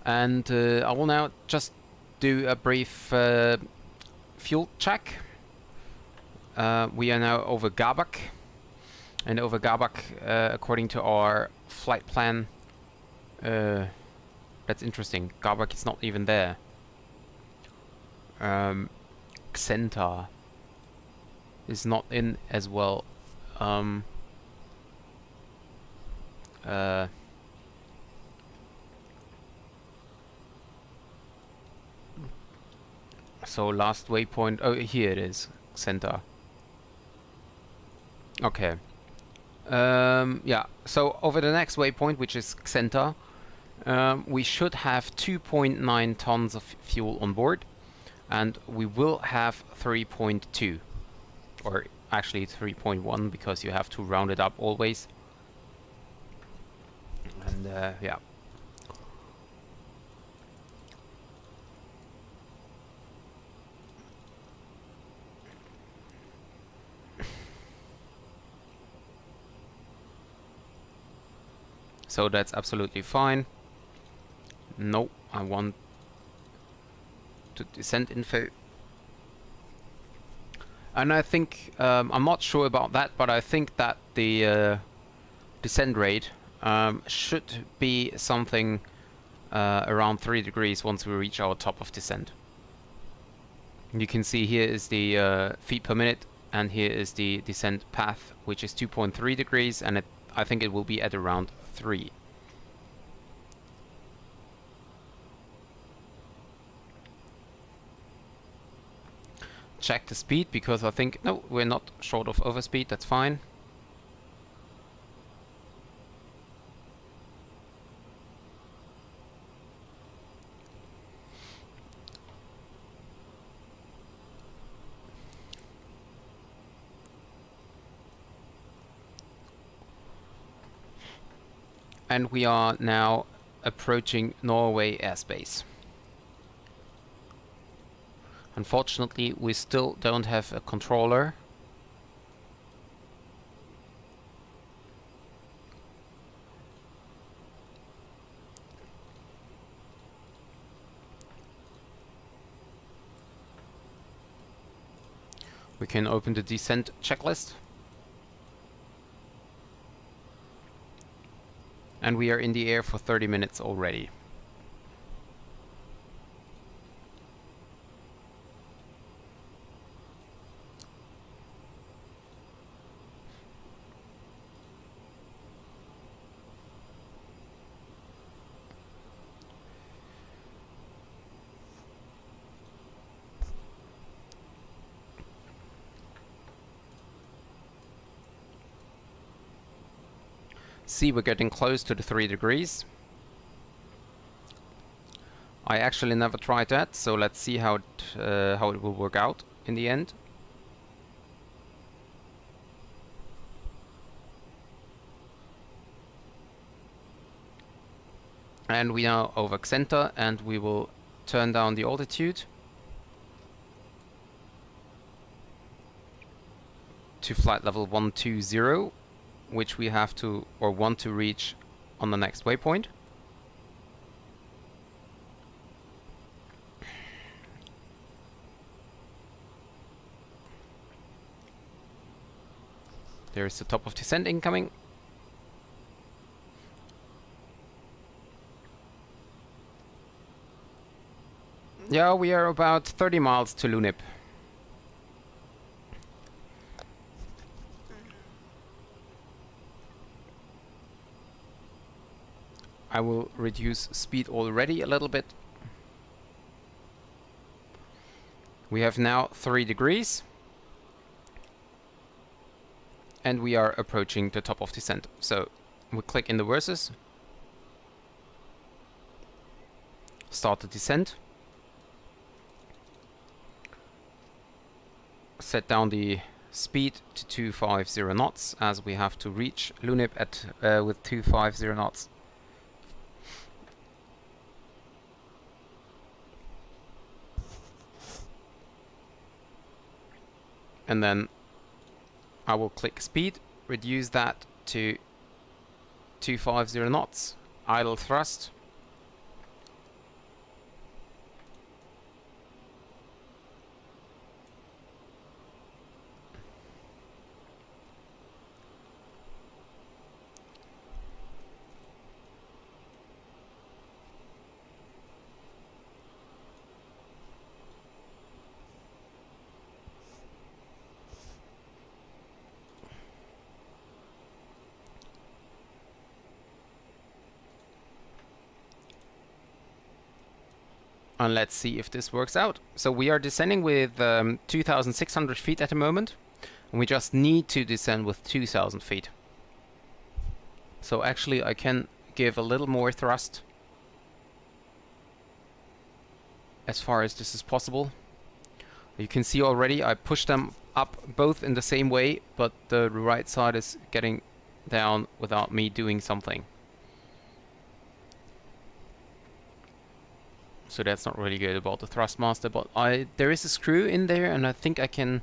And I will now just do a brief fuel check. We are now over Gabak, and over Gabak, according to our flight plan, that's interesting. Gabak is not even there. Xenta is not in as well. So last waypoint, oh, here it is, Xenta. Okay. Yeah, so over the next waypoint, which is Xenta, we should have 2.9 tons of fuel on board, and we will have 3.2, or actually 3.1, because you have to round it up always. And yeah. So that's absolutely fine. No, I want to descent info. And I think, I'm not sure about that, but I think that the descent rate should be something around 3 degrees once we reach our top of descent. You can see here is the feet per minute, and here is the descent path, which is 2.3 degrees, and I think it will be at around 3. Check the speed, because I think, no, we're not short of overspeed, that's fine. And we are now approaching Norway airspace. Unfortunately, we still don't have a controller. We can open the descent checklist. And we are in the air for 30 minutes already. See, we're getting close to the 3 degrees. I actually never tried that, so let's see how it will work out in the end. And we are over Xenta, and we will turn down the altitude to flight level 120, which we have to, or want to, reach on the next waypoint. There is the top of descent incoming. Yeah, we are about 30 miles to Lunip. I will reduce speed already a little bit. We have now 3 degrees. And we are approaching the top of descent. So we click in the versus. Start the descent. Set down the speed to 250 knots, as we have to reach Lunib at with 250 knots. And then I will click speed, reduce that to 250 knots, idle thrust. And let's see if this works out. So we are descending with 2,600 feet at the moment, and we just need to descend with 2,000 feet. So actually I can give a little more thrust as far as this is possible. You can see already I pushed them up both in the same way, but the right side is getting down without me doing something. So that's not really good about the thrustmaster, but there is a screw in there, and I think I can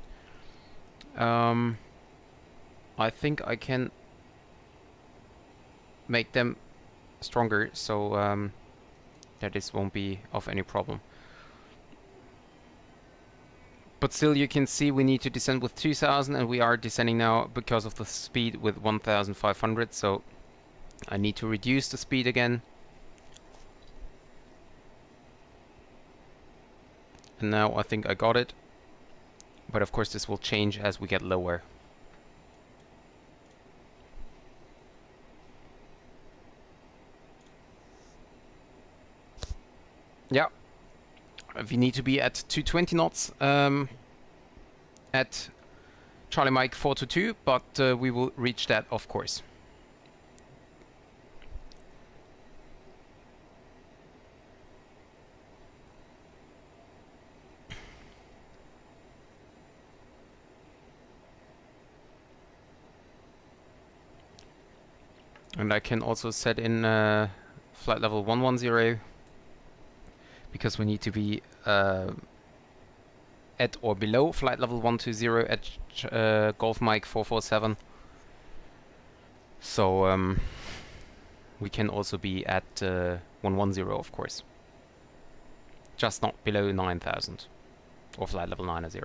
make them stronger, so that this won't be of any problem. But still, you can see we need to descend with 2,000, and we are descending now because of the speed with 1,500, so I need to reduce the speed again. And now I think I got it, but of course this will change as we get lower. Yeah, we need to be at 220 knots at Charlie Mike 422, but we will reach that, of course. And I can also set in flight level 110, because we need to be at or below flight level 120 at Golf Mike 447. So we can also be at 110, of course. Just not below 9,000 or flight level 90.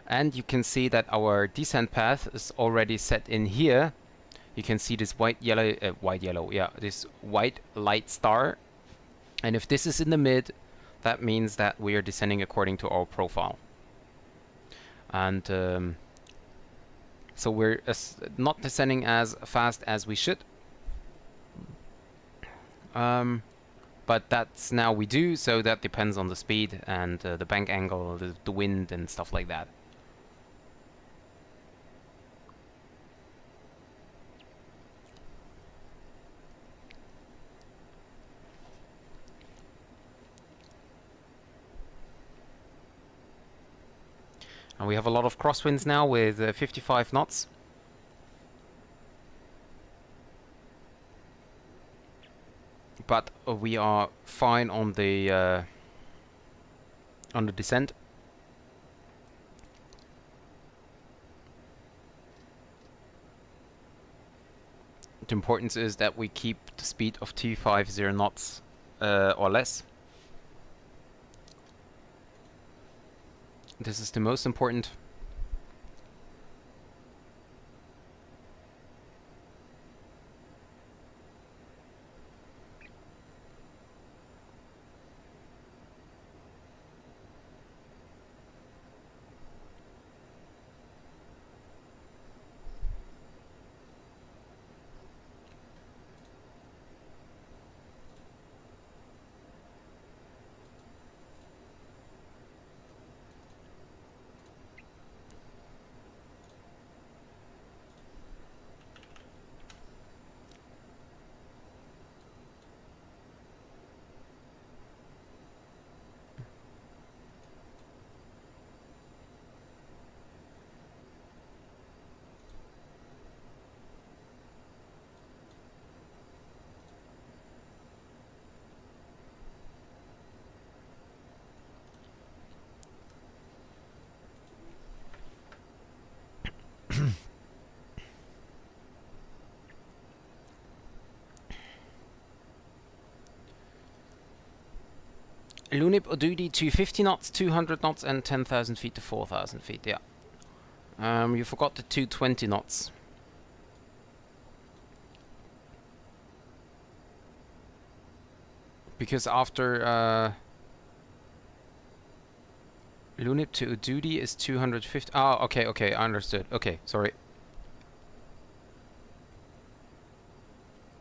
And you can see that our descent path is already set in here. You can see this this white light star. And if this is in the mid, that means that we are descending according to our profile. And so we're not descending as fast as we should. But that's now we do, so that depends on the speed and the bank angle, the wind and stuff like that. And we have a lot of crosswinds now with 55 knots. But we are fine on the descent. The importance is that we keep the speed of 250 knots or less. This is the most important. Lunip Odudi to 50 knots, 200 knots, and 10,000 feet to 4,000 feet, yeah. You forgot the 220 knots. Because after Lunip to Odudi is 250. Oh, okay, okay, I understood. Okay, sorry.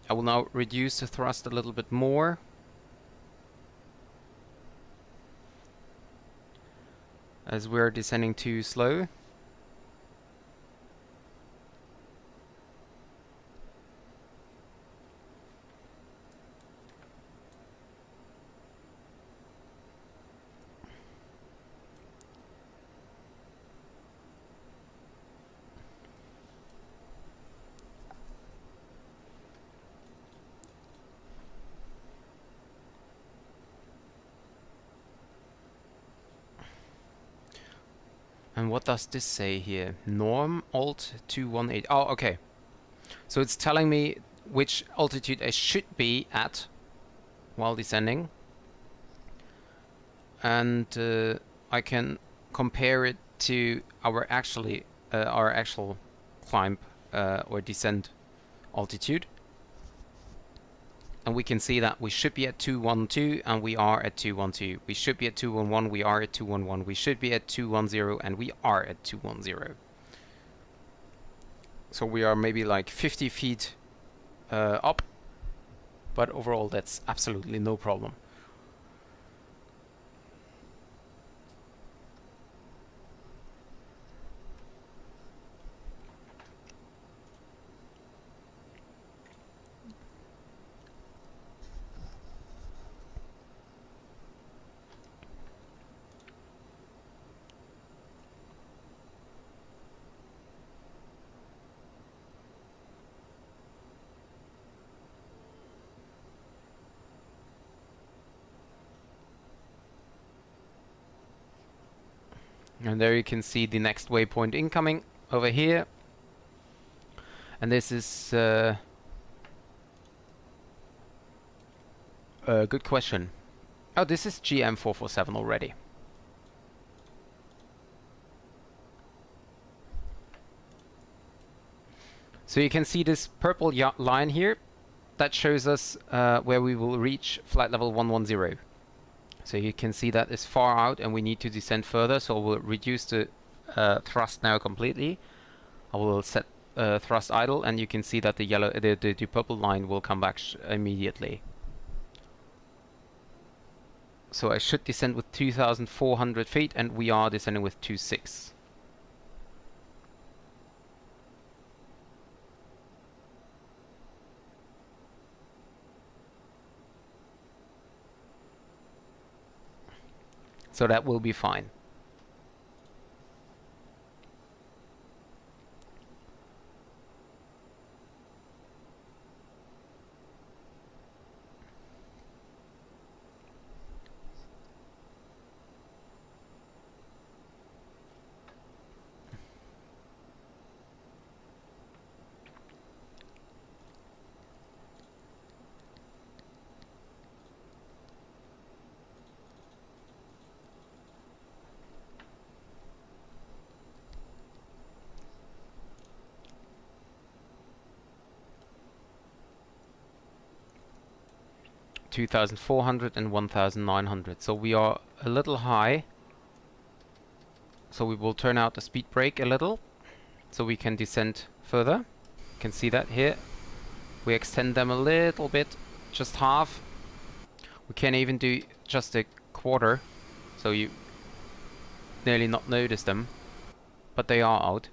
I will now reduce the thrust a little bit more. As we're descending too slow. And what does this say here? Norm Alt 218. Oh, okay. So it's telling me which altitude I should be at while descending. And I can compare it to our actual climb or descent altitude. And we can see that we should be at 212 and we are at 212. We should be at 211, we are at 211. We should be at 210 and we are at 210. So we are maybe like 50 feet up, but overall that's absolutely no problem. And there you can see the next waypoint incoming over here. And this is a good question. Oh, this is GM447 already. So you can see this purple line here. That shows us where we will reach flight level 110. So you can see that is far out and we need to descend further, so we'll reduce the thrust now completely. I will set thrust idle and you can see that the purple line will come back immediately. So I should descend with 2,400 feet and we are descending with 2.6. So that will be fine. $2,400 and $1,900. So we are a little high. So we will turn out the speed brake a little so we can descend further. You can see that here. We extend them a little bit, just half. We can even do just a quarter, so you nearly not notice them, but they are out.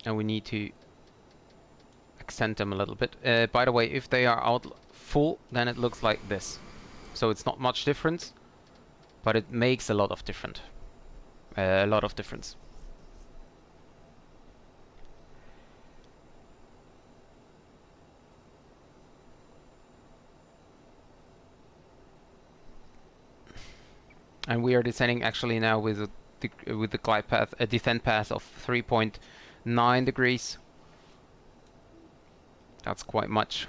And we need to extend them a little bit. By the way, if they are out full, then it looks like this. So it's not much difference, but it makes a lot of difference. And we are descending actually now with with the glide path, a descent path of 3.9 degrees. That's quite much.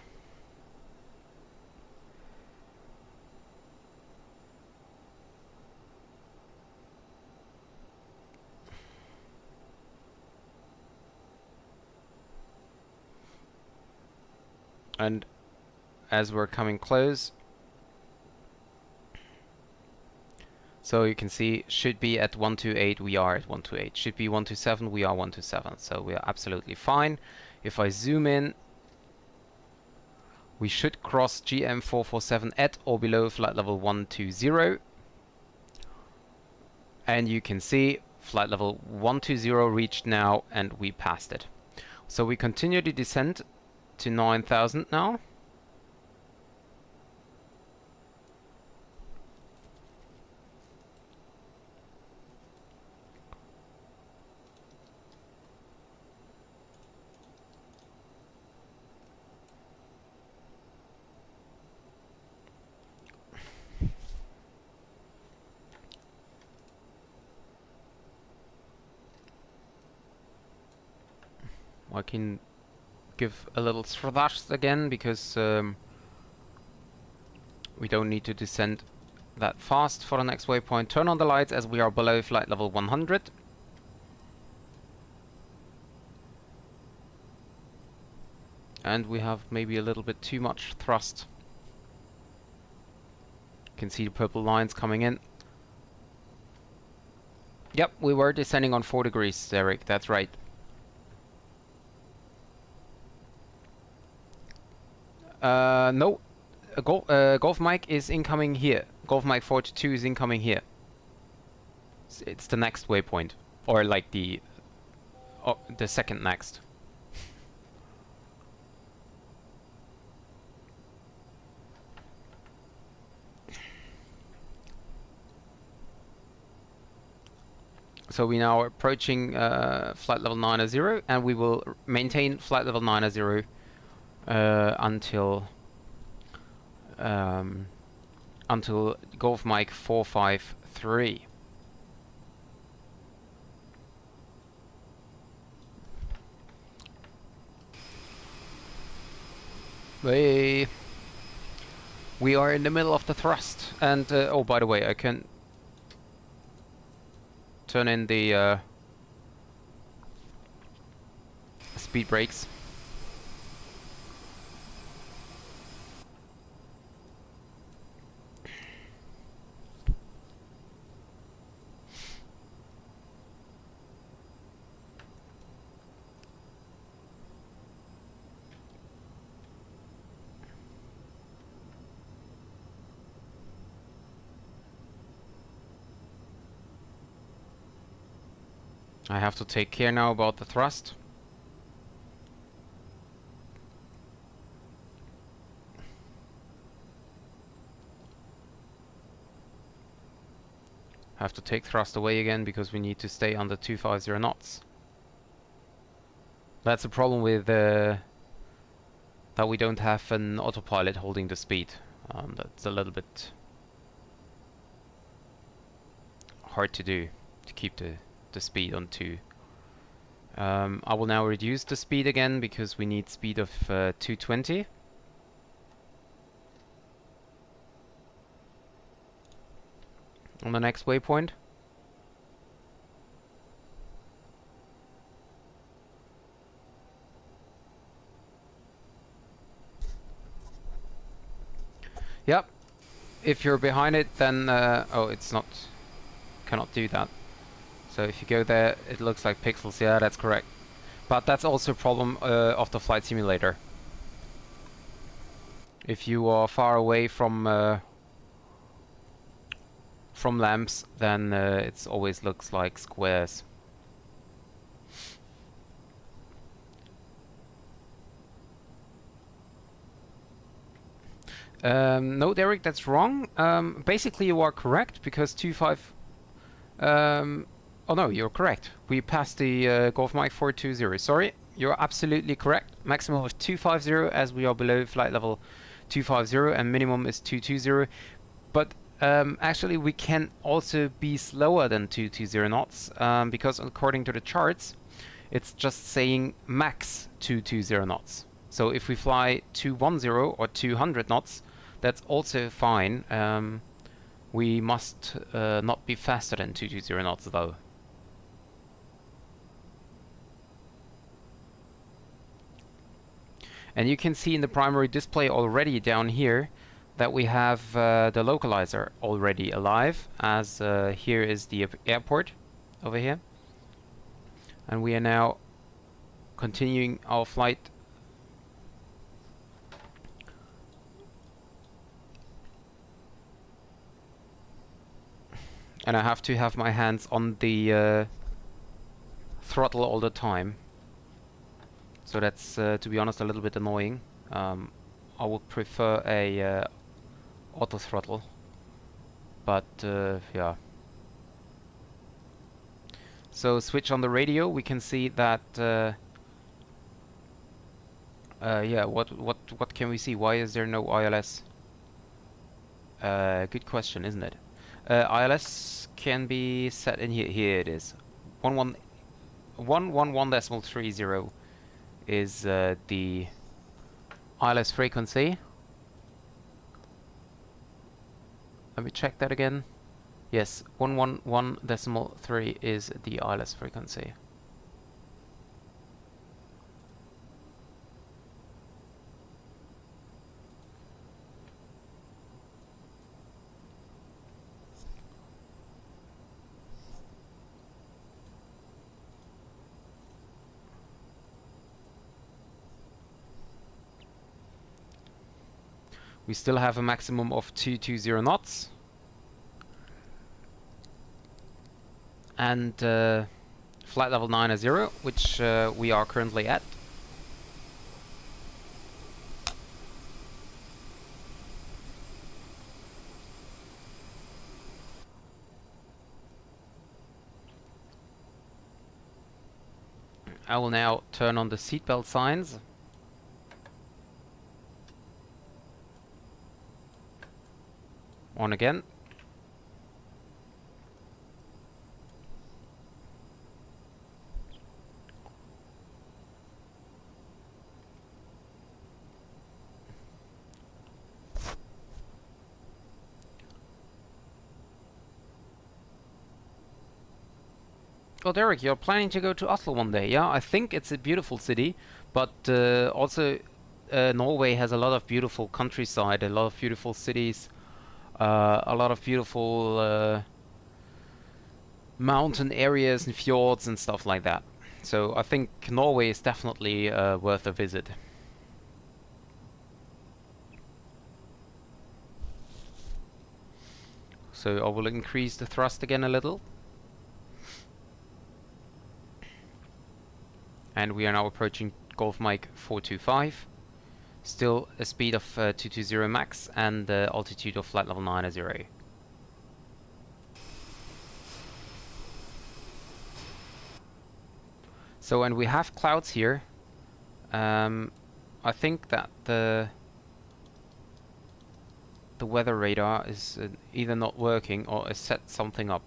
And as we're coming close, so you can see, should be at 128, we are at 128. Should be 127, we are 127. So we are absolutely fine. If I zoom in, we should cross GM 447 at or below flight level 120. And you can see flight level 120 reached now, and we passed it. So we continue the descent to 9,000 now. I can give a little thrust again because we don't need to descend that fast for the next waypoint. Turn on the lights as we are below flight level 100. And we have maybe a little bit too much thrust. You can see the purple lines coming in. Yep, we were descending on 4 degrees, Eric, that's right. No, Golf Mike is incoming here. Golf Mike 42 is incoming here. It's the next waypoint, or like the second next. So we now are approaching flight level 900, and we will maintain flight level 900 until Golf Mike 453. We are in the middle of the thrust, and oh, by the way, I can turn in the speed brakes. I have to take care now about the thrust. Have to take thrust away again because we need to stay under 250 knots. That's a problem with that we don't have an autopilot holding the speed. That's a little bit hard to do, to keep the speed on 2. I will now reduce the speed again because we need speed of 220. On the next waypoint. Yep. If you're behind it, then oh, it's not, cannot do that. So if you go there, it looks like pixels. Yeah, that's correct. But that's also a problem of the flight simulator. If you are far away from lamps, then it always looks like squares. No, Derek, that's wrong. Basically, you are correct because 25. Oh no, you're correct. We passed the Golf Mike 420. Sorry, you're absolutely correct. Maximum of 250 as we are below flight level 250, and minimum is 220. But Actually, we can also be slower than 220 knots, because according to the charts, it's just saying max 220 knots. So if we fly 210 or 200 knots, that's also fine. We must not be faster than 220 knots though. And you can see in the primary display already down here that we have the localizer already alive, as here is the airport over here. And we are now continuing our flight. And I have to have my hands on the throttle all the time. So that's, to be honest, a little bit annoying. I would prefer a auto throttle. But, yeah. So switch on the radio, we can see that yeah, what can we see? Why is there no ILS? Good question, isn't it? ILS can be set in here. Here it is. 111.30 is the ILS frequency. Let me check that again. Yes, 111.3 is the ILS frequency. We still have a maximum of 220 knots. And flight level 90, which we are currently at. I will now turn on the seatbelt signs. On again. Oh, Derek, you're planning to go to Oslo one day. Yeah, I think it's a beautiful city, but also Norway has a lot of beautiful countryside, a lot of beautiful cities, a lot of beautiful mountain areas and fjords and stuff like that. So I think Norway is definitely worth a visit. So I will increase the thrust again a little. And we are now approaching Golf Mike 425. Still a speed of 220 max and altitude of flight level 90. So, and we have clouds here. I think that the weather radar is either not working or has set something up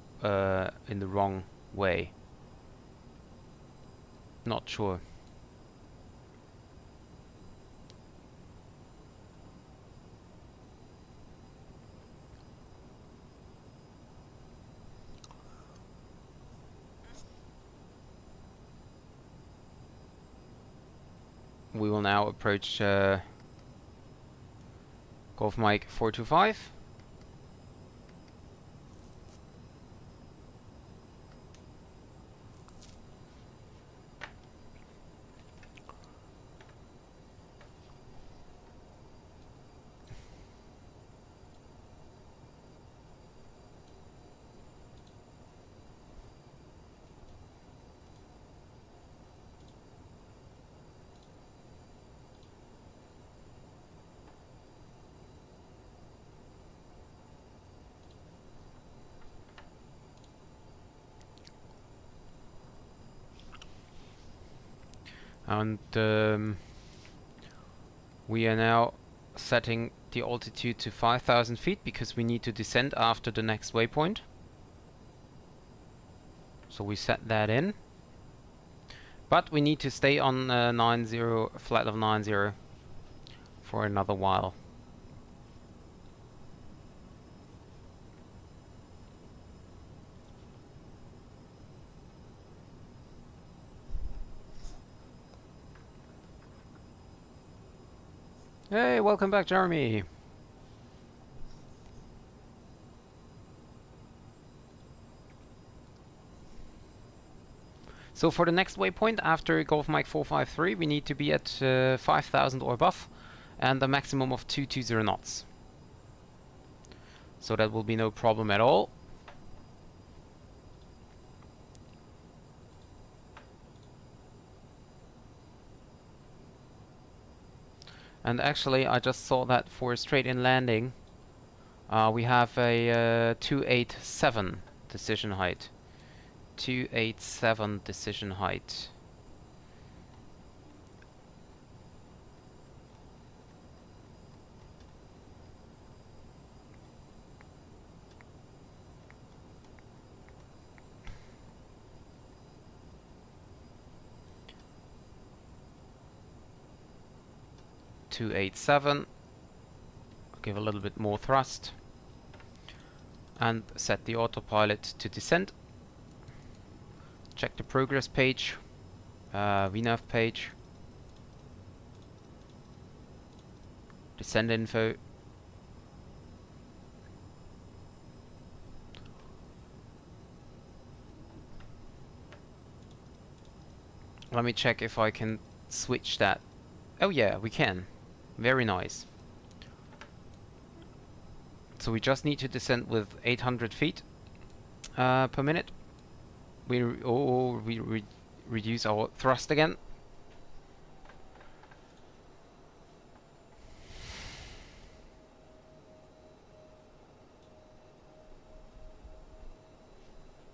in the wrong way. Not sure. We will now approach Golf Mike 425. And we are now setting the altitude to 5,000 feet because we need to descend after the next waypoint. So we set that in. But we need to stay on 90, flight level 90 for another while. Hey, welcome back, Jeremy. So for the next waypoint after Golf Mike 453, we need to be at 5,000 or above and a maximum of 220 knots. So that will be no problem at all. And actually, I just saw that for a straight-in landing, we have a 287 decision height. 287 decision height. Give a little bit more thrust and set the autopilot to descend. Check the progress page, VNAV page, descend info. Let me check if I can switch that. Oh yeah, we can. Very nice. So we just need to descend with 800 feet per minute. We reduce our thrust again.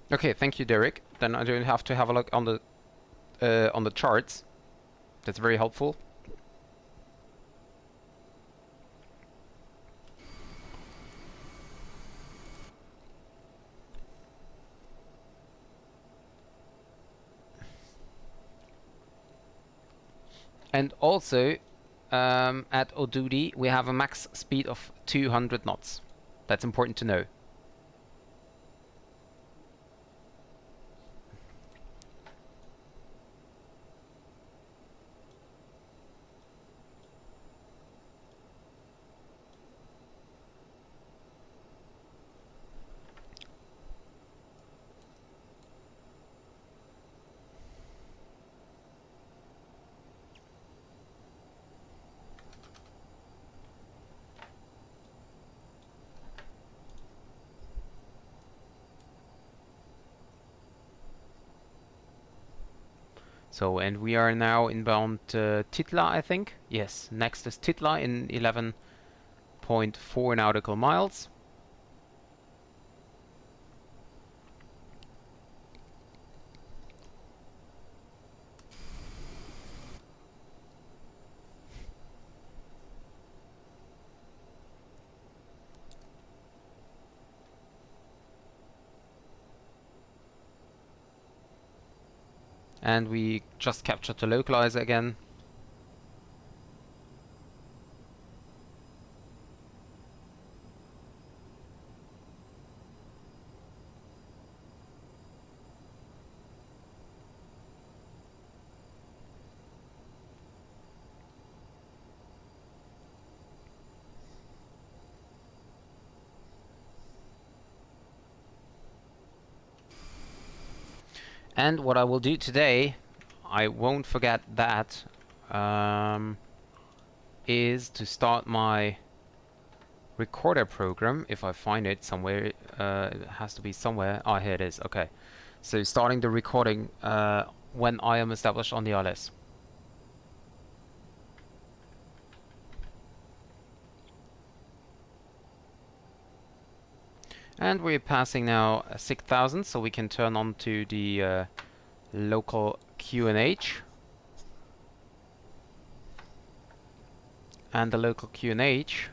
Okay, thank you, Derek. Then I don't have to have a look on the charts. That's very helpful. And also, at Odudi, we have a max speed of 200 knots. That's important to know. So, and we are now inbound Titla, I think. Yes, next is Titla in 11.4 nautical miles. And we just captured the localizer again. And what I will do today, I won't forget that, is to start my recorder program, if I find it somewhere. It has to be somewhere. Ah, here it is. Okay. So starting the recording when I am established on the ILS. And we're passing now 6,000, so we can turn on to the local QNH. And the local QNH,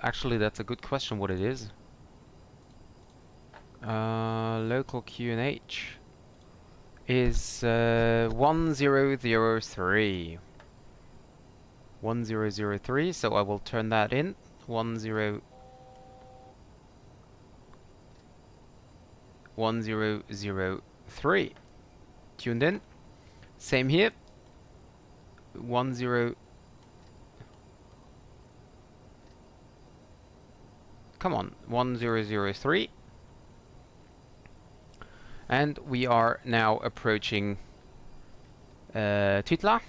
actually that's a good question what it is. Local QNH is 1003. 1003, so I will turn that in. 1003. Tuned in. Same here. 10. Come on, 1003. And we are now approaching Titla.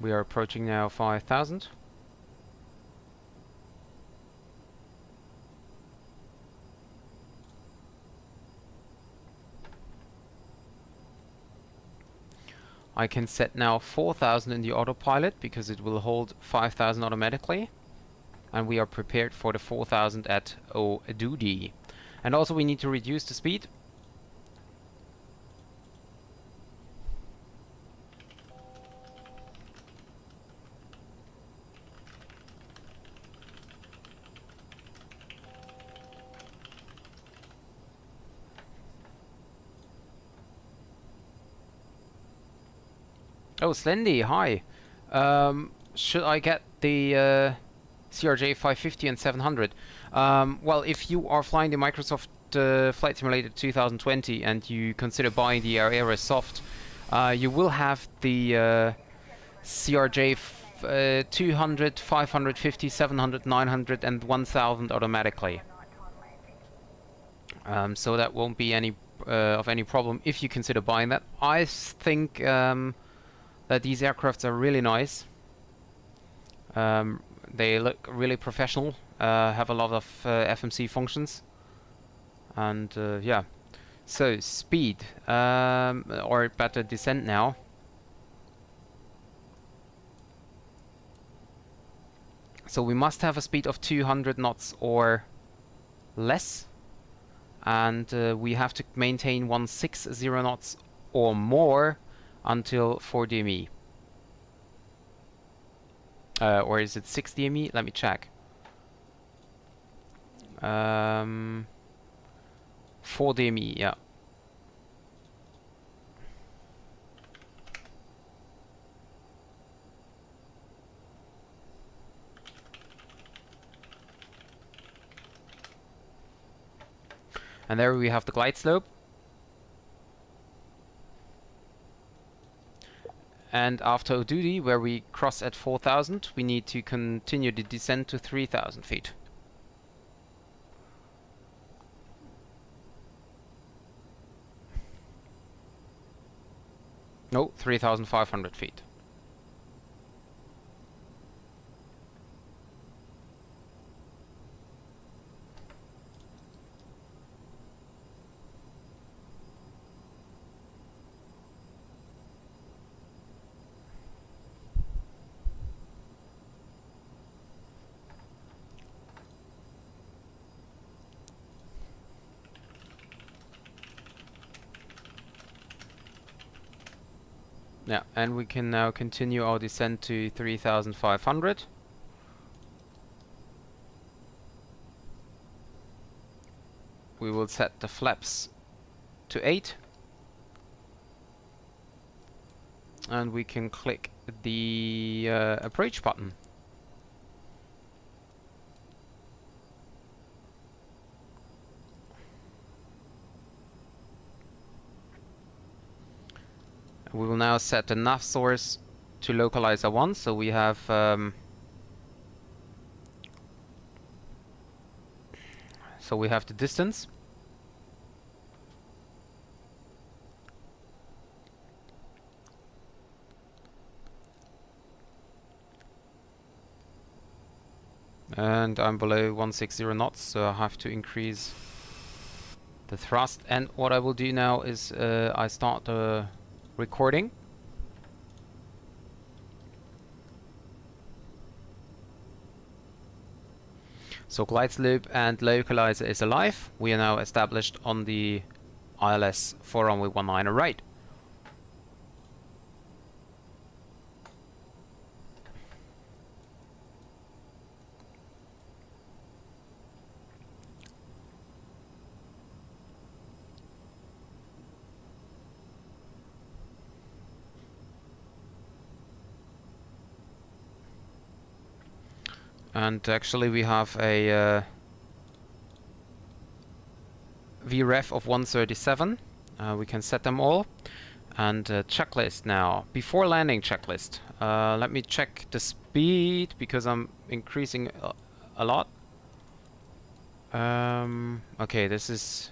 We are approaching now 5,000. I can set now 4,000 in the autopilot because it will hold 5,000 automatically. And we are prepared for the 4,000 at O duty. And also we need to reduce the speed. Oh, Slendy, hi. Should I get the CRJ 550 and 700? Well, if you are flying the Microsoft Flight Simulator 2020 and you consider buying the Aerosoft, you will have the CRJ 200, 550, 700, 900 and 1000 automatically. So that won't be any of any problem if you consider buying that. I think that these aircrafts are really nice. They look really professional, have a lot of FMC functions, and yeah. So speed, or better descent now. So we must have a speed of 200 knots or less, and we have to maintain 160 knots or more until 4 DME. Or is it 6 DME? Let me check. 4 DME, yeah. And there we have the glide slope. And after duty, where we cross at 4,000, we need to continue the descent to 3,000 feet. No, 3,500 feet. Yeah, and we can now continue our descent to 3,500. We will set the flaps to 8. And we can click the approach button. We will now set the nav source to localizer 1, so we have So we have the distance. And I'm below 160 knots, so I have to increase the thrust. And what I will do now is I start the recording. So glide slope and localizer is alive. We are now established on the ILS for runway 19 right. And actually we have a VREF of 137. We can set them all. And checklist now. Before landing checklist. Let me check the speed because I'm increasing a lot. Okay, this is...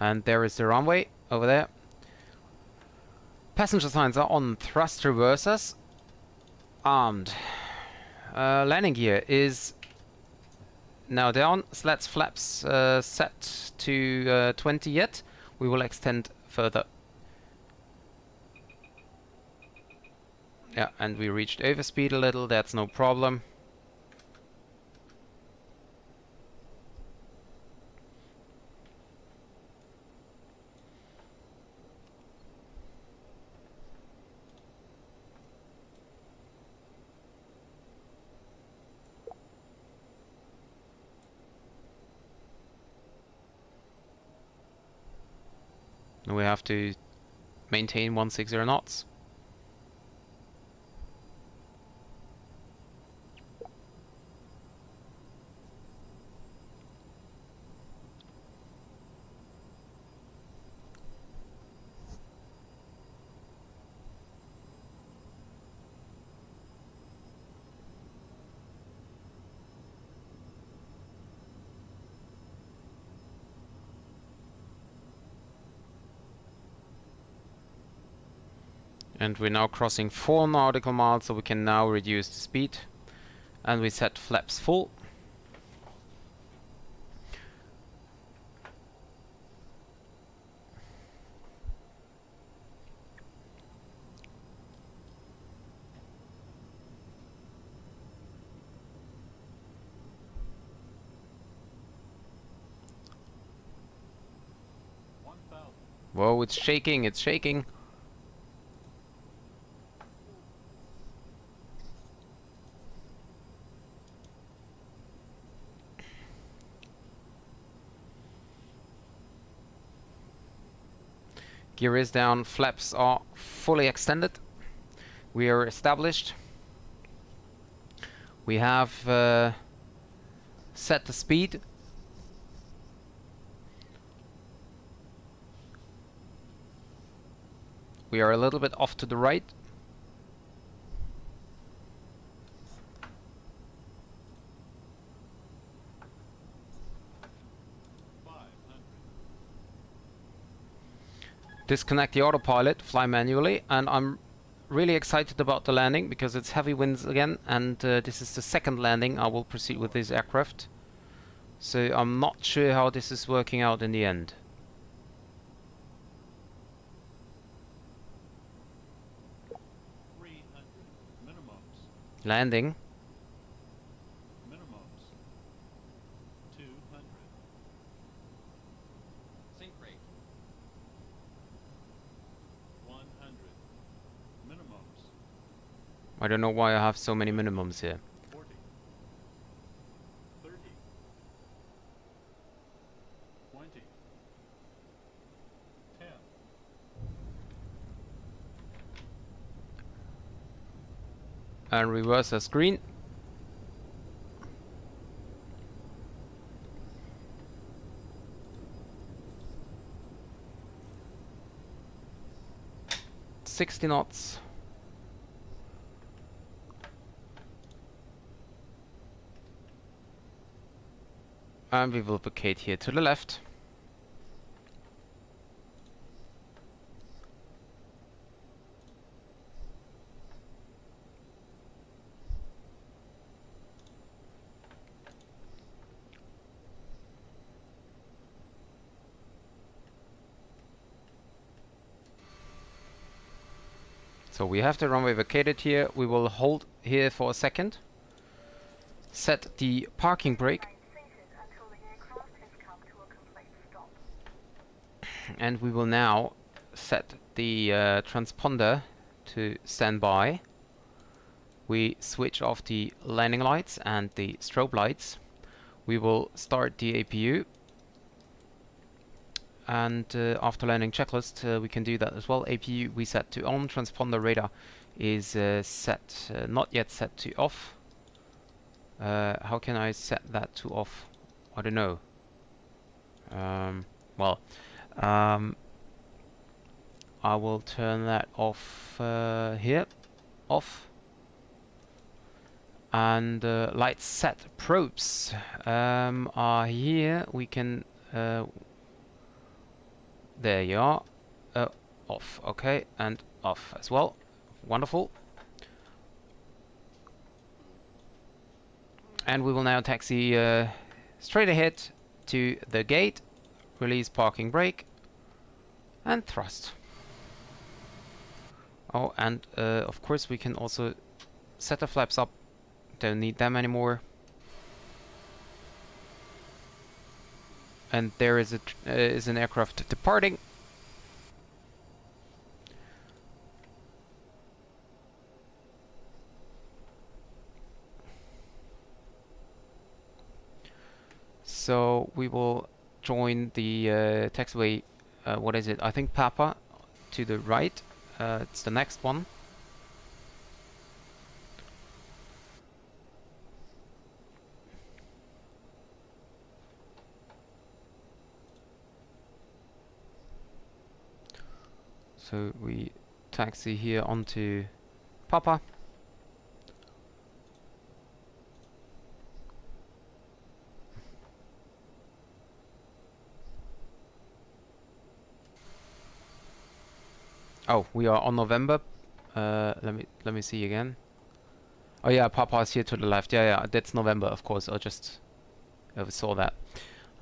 And there is the runway over there. Passenger signs are on. Thrust reversers armed. Landing gear is now down. Slats flaps set to 20 yet. We will extend further. Yeah, and we reached overspeed a little. That's no problem. We have to maintain 160 knots. And we're now crossing 4 nautical miles, so we can now reduce the speed. And we set flaps full. Whoa, it's shaking, it's shaking. Gear is down, flaps are fully extended. We are established. We have set the speed. We are a little bit off to the right. Disconnect the autopilot, fly manually, and I'm really excited about the landing because it's heavy winds again, and this is the second landing I will proceed with this aircraft. So I'm not sure how this is working out in the end. Landing. Minimums 200. Sink rate 100. Minimums I don't know why I have so many minimums here. 40. 30. 20. 10. And reverse the screen. 60 knots. And we will vacate here to the left. So we have the runway vacated here. We will hold here for a second. Set the parking brake. Remain seated until the aircraft has come to a complete stop. And we will now set the transponder to standby. We switch off the landing lights and the strobe lights. We will start the APU. And after landing checklist, we can do that as well. APU we set to on. Transponder radar is not yet set to off. How can I set that to off? I don't know. I will turn that off here. Off. And lights set. Probes are here. We can... there you are. Off. Okay. And off as well. Wonderful. And we will now taxi straight ahead to the gate. Release parking brake. And thrust. Oh, and of course we can also set the flaps up. Don't need them anymore. And there is an aircraft departing. So we will join the taxiway. What is it? I think Papa to the right. It's the next one. So we taxi here onto Papa. Oh, we are on November. Let me see again. Oh yeah, Papa's here to the left. Yeah, that's November, of course. I just oversaw that.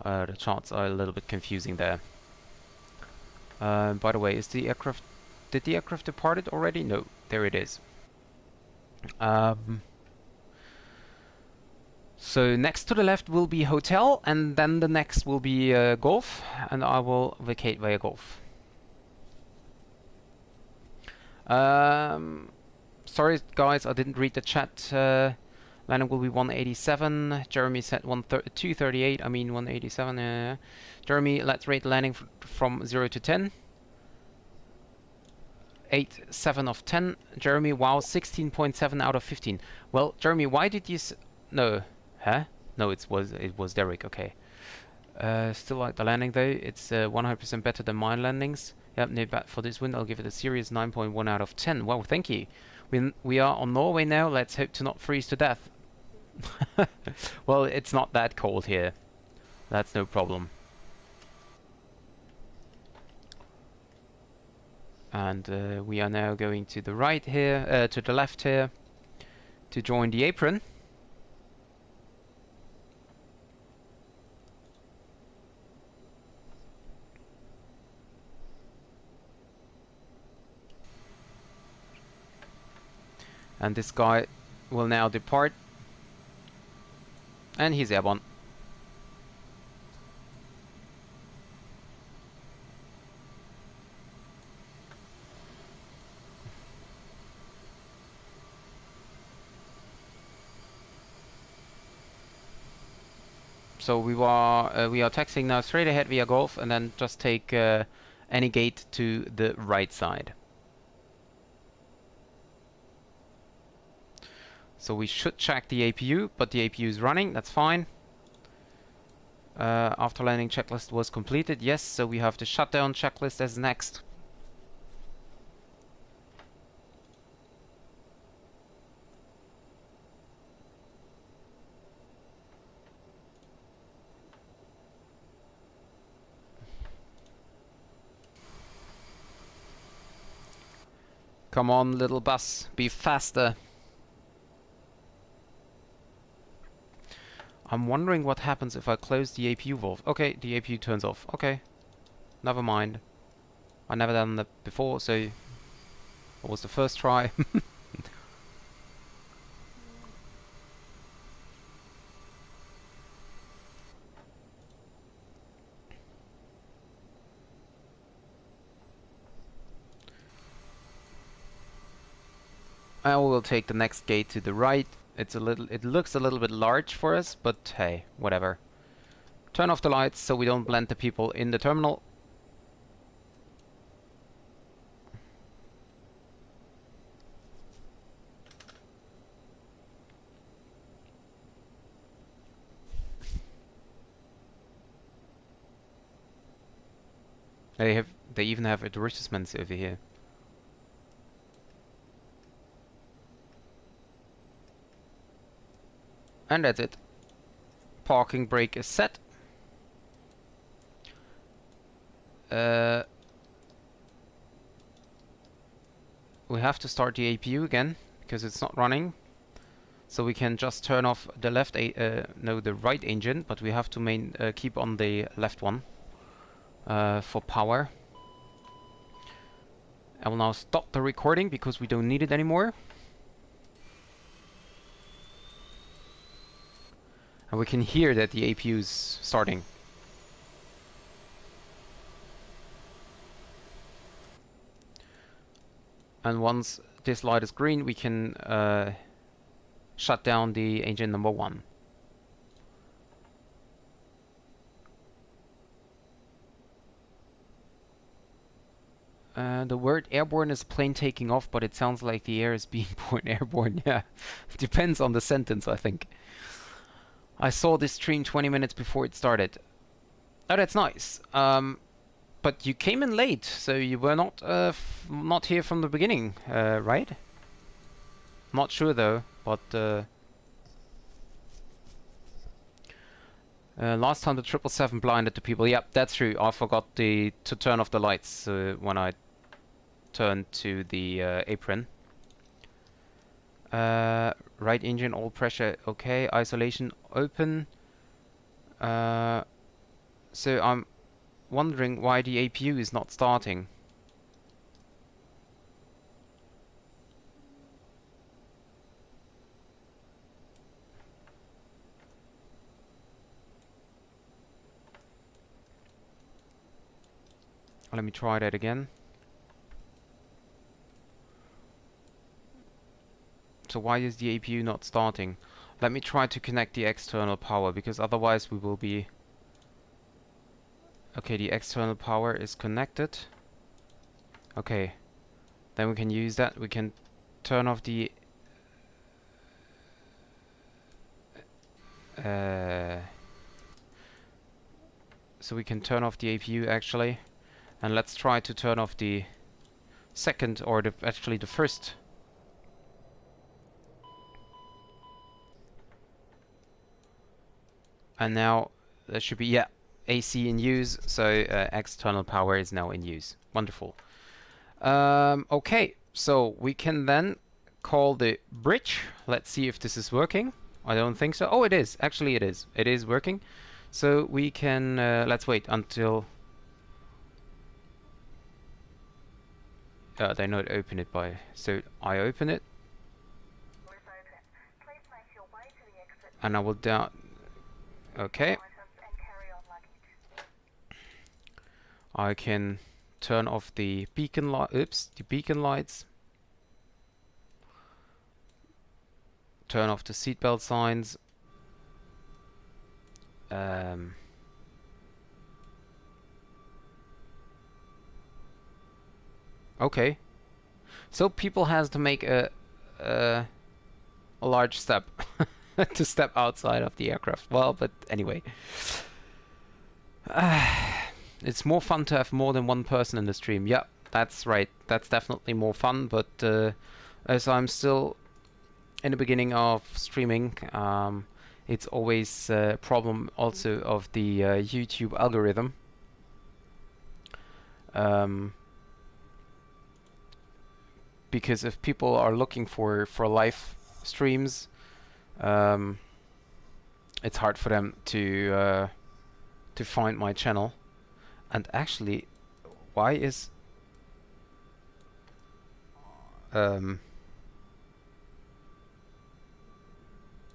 The charts are a little bit confusing there. By the way, did the aircraft departed already? No, there it is. So next to the left will be hotel, and then the next will be golf, and I will vacate via golf. Sorry guys, I didn't read the chat. Landing will be 187. Jeremy said 238. I mean 187. Jeremy, let's rate landing from 0 to 10. 8.7 of 10. Jeremy, wow, 16.7 out of 15. Well, Jeremy, why did you no, huh? No, it was Derek. Okay. Still like the landing though. It's 100% better than my landings. Yep, no bad for this wind. I'll give it a serious 9.1 out of 10. Wow, thank you. We are on Norway now. Let's hope to not freeze to death. Well, it's not that cold here. That's no problem. And we are now going to the right here, to the left here, to join the apron. And this guy will now depart. And he's airborne. So we are taxiing now straight ahead via Golf, and then just take any gate to the right side. So we should check the APU, but the APU is running, that's fine. After landing checklist was completed, yes, so we have the shutdown checklist as next. Come on, little bus, be faster. I'm wondering what happens if I close the APU valve. Okay, the APU turns off. Okay, never mind. I never done that before, so it was the first try. I will take the next gate to the right. It looks a little bit large for us, but hey, whatever. Turn off the lights so we don't blend the people in the terminal. They even have advertisements over here. And that's it. Parking brake is set. We have to start the APU again because it's not running. So we can just turn off the the right engine, but we have to keep on the left one for power. I will now stop the recording because we don't need it anymore. And we can hear that the APU is starting. And once this light is green, we can shut down the engine number 1. The word airborne is plane taking off, but it sounds like the air is being born airborne. Yeah, depends on the sentence, I think. I saw this stream 20 minutes before it started. Oh, that's nice. But you came in late, so you were not here from the beginning, right? Not sure though, but last time the 777 blinded the people. Yep, that's true. I forgot to turn off the lights when I turned to the apron. Right engine, all pressure, okay. Isolation open. So I'm wondering why the APU is not starting. Let me try that again. So why is the APU not starting? Let me try to connect the external power, because otherwise we will be... Okay, the external power is connected. Okay, then we can use that. We can turn off the... so we can turn off the APU actually. And let's try to turn off the second, or actually the first. And now there should be, yeah, AC in use, so external power is now in use. Wonderful. Okay, so we can then call the bridge. Let's see if this is working. I don't think so. Oh, it is. Actually, it is. It is working. So we can, let's wait until... they not open it by... So I open it. And I will down... Okay. I can turn off the beacon light. Oops, the beacon lights. Turn off the seatbelt signs. Okay. So people has to make a large step to step outside of the aircraft. Well, but anyway. It's more fun to have more than one person in the stream. Yeah, that's right. That's definitely more fun, but as I'm still in the beginning of streaming, it's always a problem also of the YouTube algorithm. because if people are looking for live streams, it's hard for them to find my channel. And actually, why is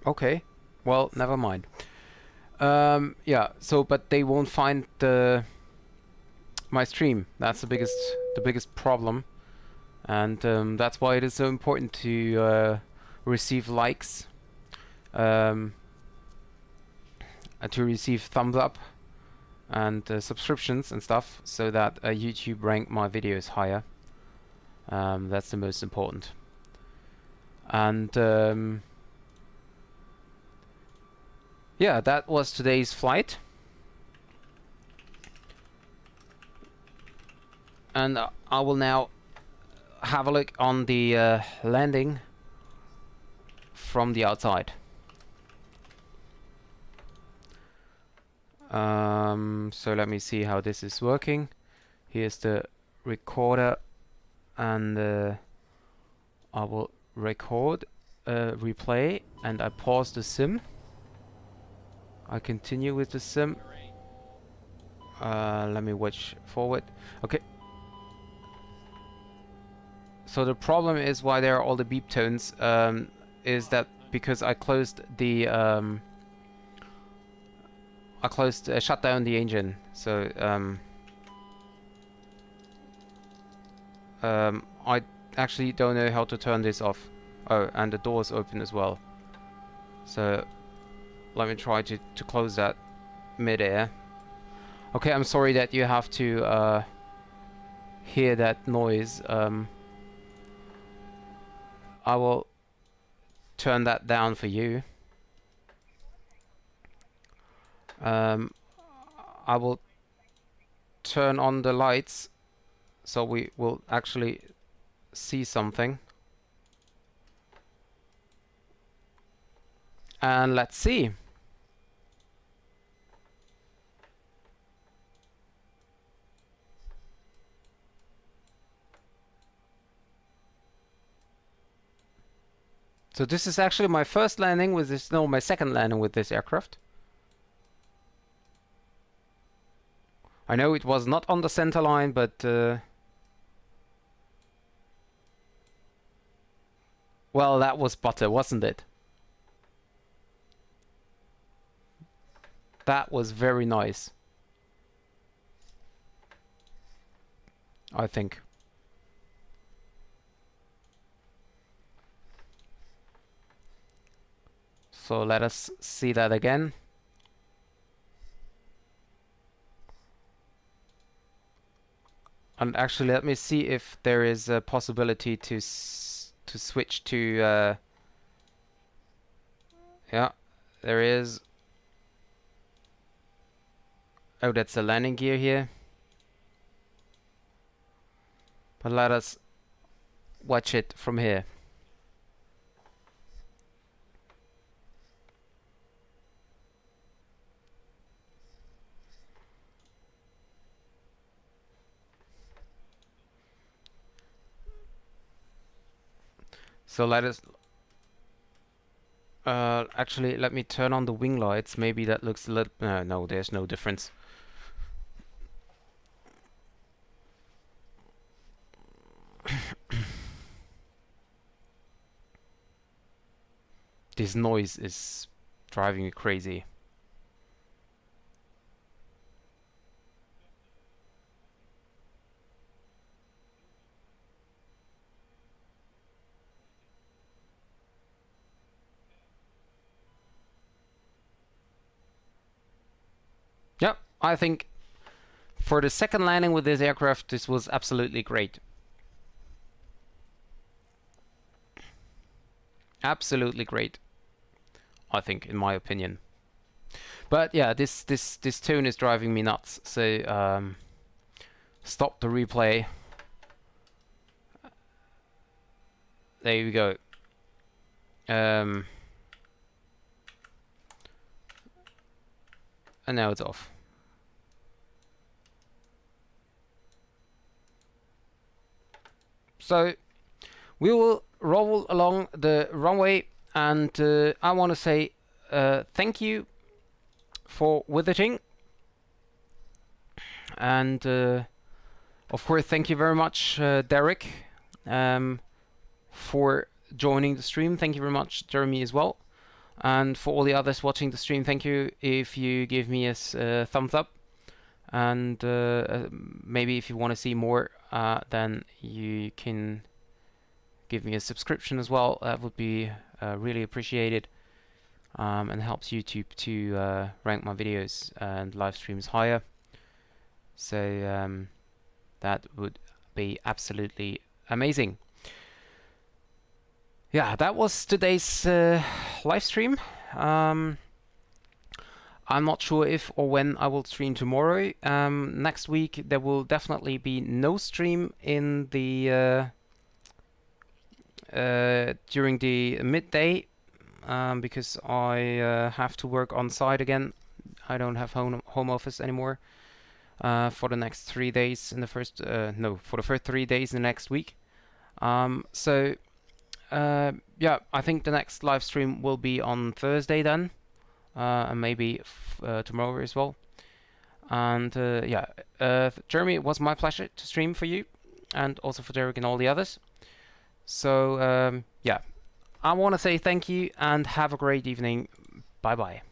okay, well, never mind. Yeah, so but they won't find my stream. That's the biggest problem, and that's why it is so important to receive likes, and to receive thumbs up and subscriptions and stuff, so that YouTube rank my videos higher. That's the most important. And yeah, that was today's flight. And I will now have a look on the landing from the outside. So let me see how this is working. Here's the recorder, and I will record, replay, and I pause the sim. I continue with the sim. Let me watch forward. Okay. So the problem is why there are all the beep tones, is that because I closed the shut down the engine. So I actually don't know how to turn this off. Oh, and the door's open as well. So let me try to close that mid-air. Okay, I'm sorry that you have to hear that noise. I will turn that down for you. I will turn on the lights so we will actually see something. And let's see. So this is actually my first landing with this, no, my second landing with this aircraft. I know it was not on the center line, but well, that was butter, wasn't it? That was very nice, I think. So let us see that again. And actually, let me see if there is a possibility to switch to. Yeah, there is. Oh, that's a landing gear here. But let us watch it from here. So let us. Actually, let me turn on the wing lights. Maybe that looks a little. No, there's no difference. This noise is driving me crazy. Yep, I think for the second landing with this aircraft, this was absolutely great. Absolutely great, I think, in my opinion. But yeah, this tone is driving me nuts. So stop the replay. There we go. And now it's off. So we will roll along the runway, and I want to say thank you for visiting, and of course thank you very much, Derek, for joining the stream. Thank you very much, Jeremy, as well. And for all the others watching the stream, thank you if you give me a thumbs up. And maybe if you want to see more, then you can give me a subscription as well. That would be really appreciated, and helps YouTube to rank my videos and live streams higher. So that would be absolutely amazing. Yeah, that was today's live stream. I'm not sure if or when I will stream tomorrow. Next week there will definitely be no stream in the during the midday, because I have to work on site again. I don't have home office anymore for the next 3 days in the first for the first 3 days in the next week. Yeah, I think the next live stream will be on Thursday then, and maybe tomorrow as well. And yeah, Jeremy, it was my pleasure to stream for you, and also for Derek and all the others. So yeah, I want to say thank you and have a great evening. Bye bye.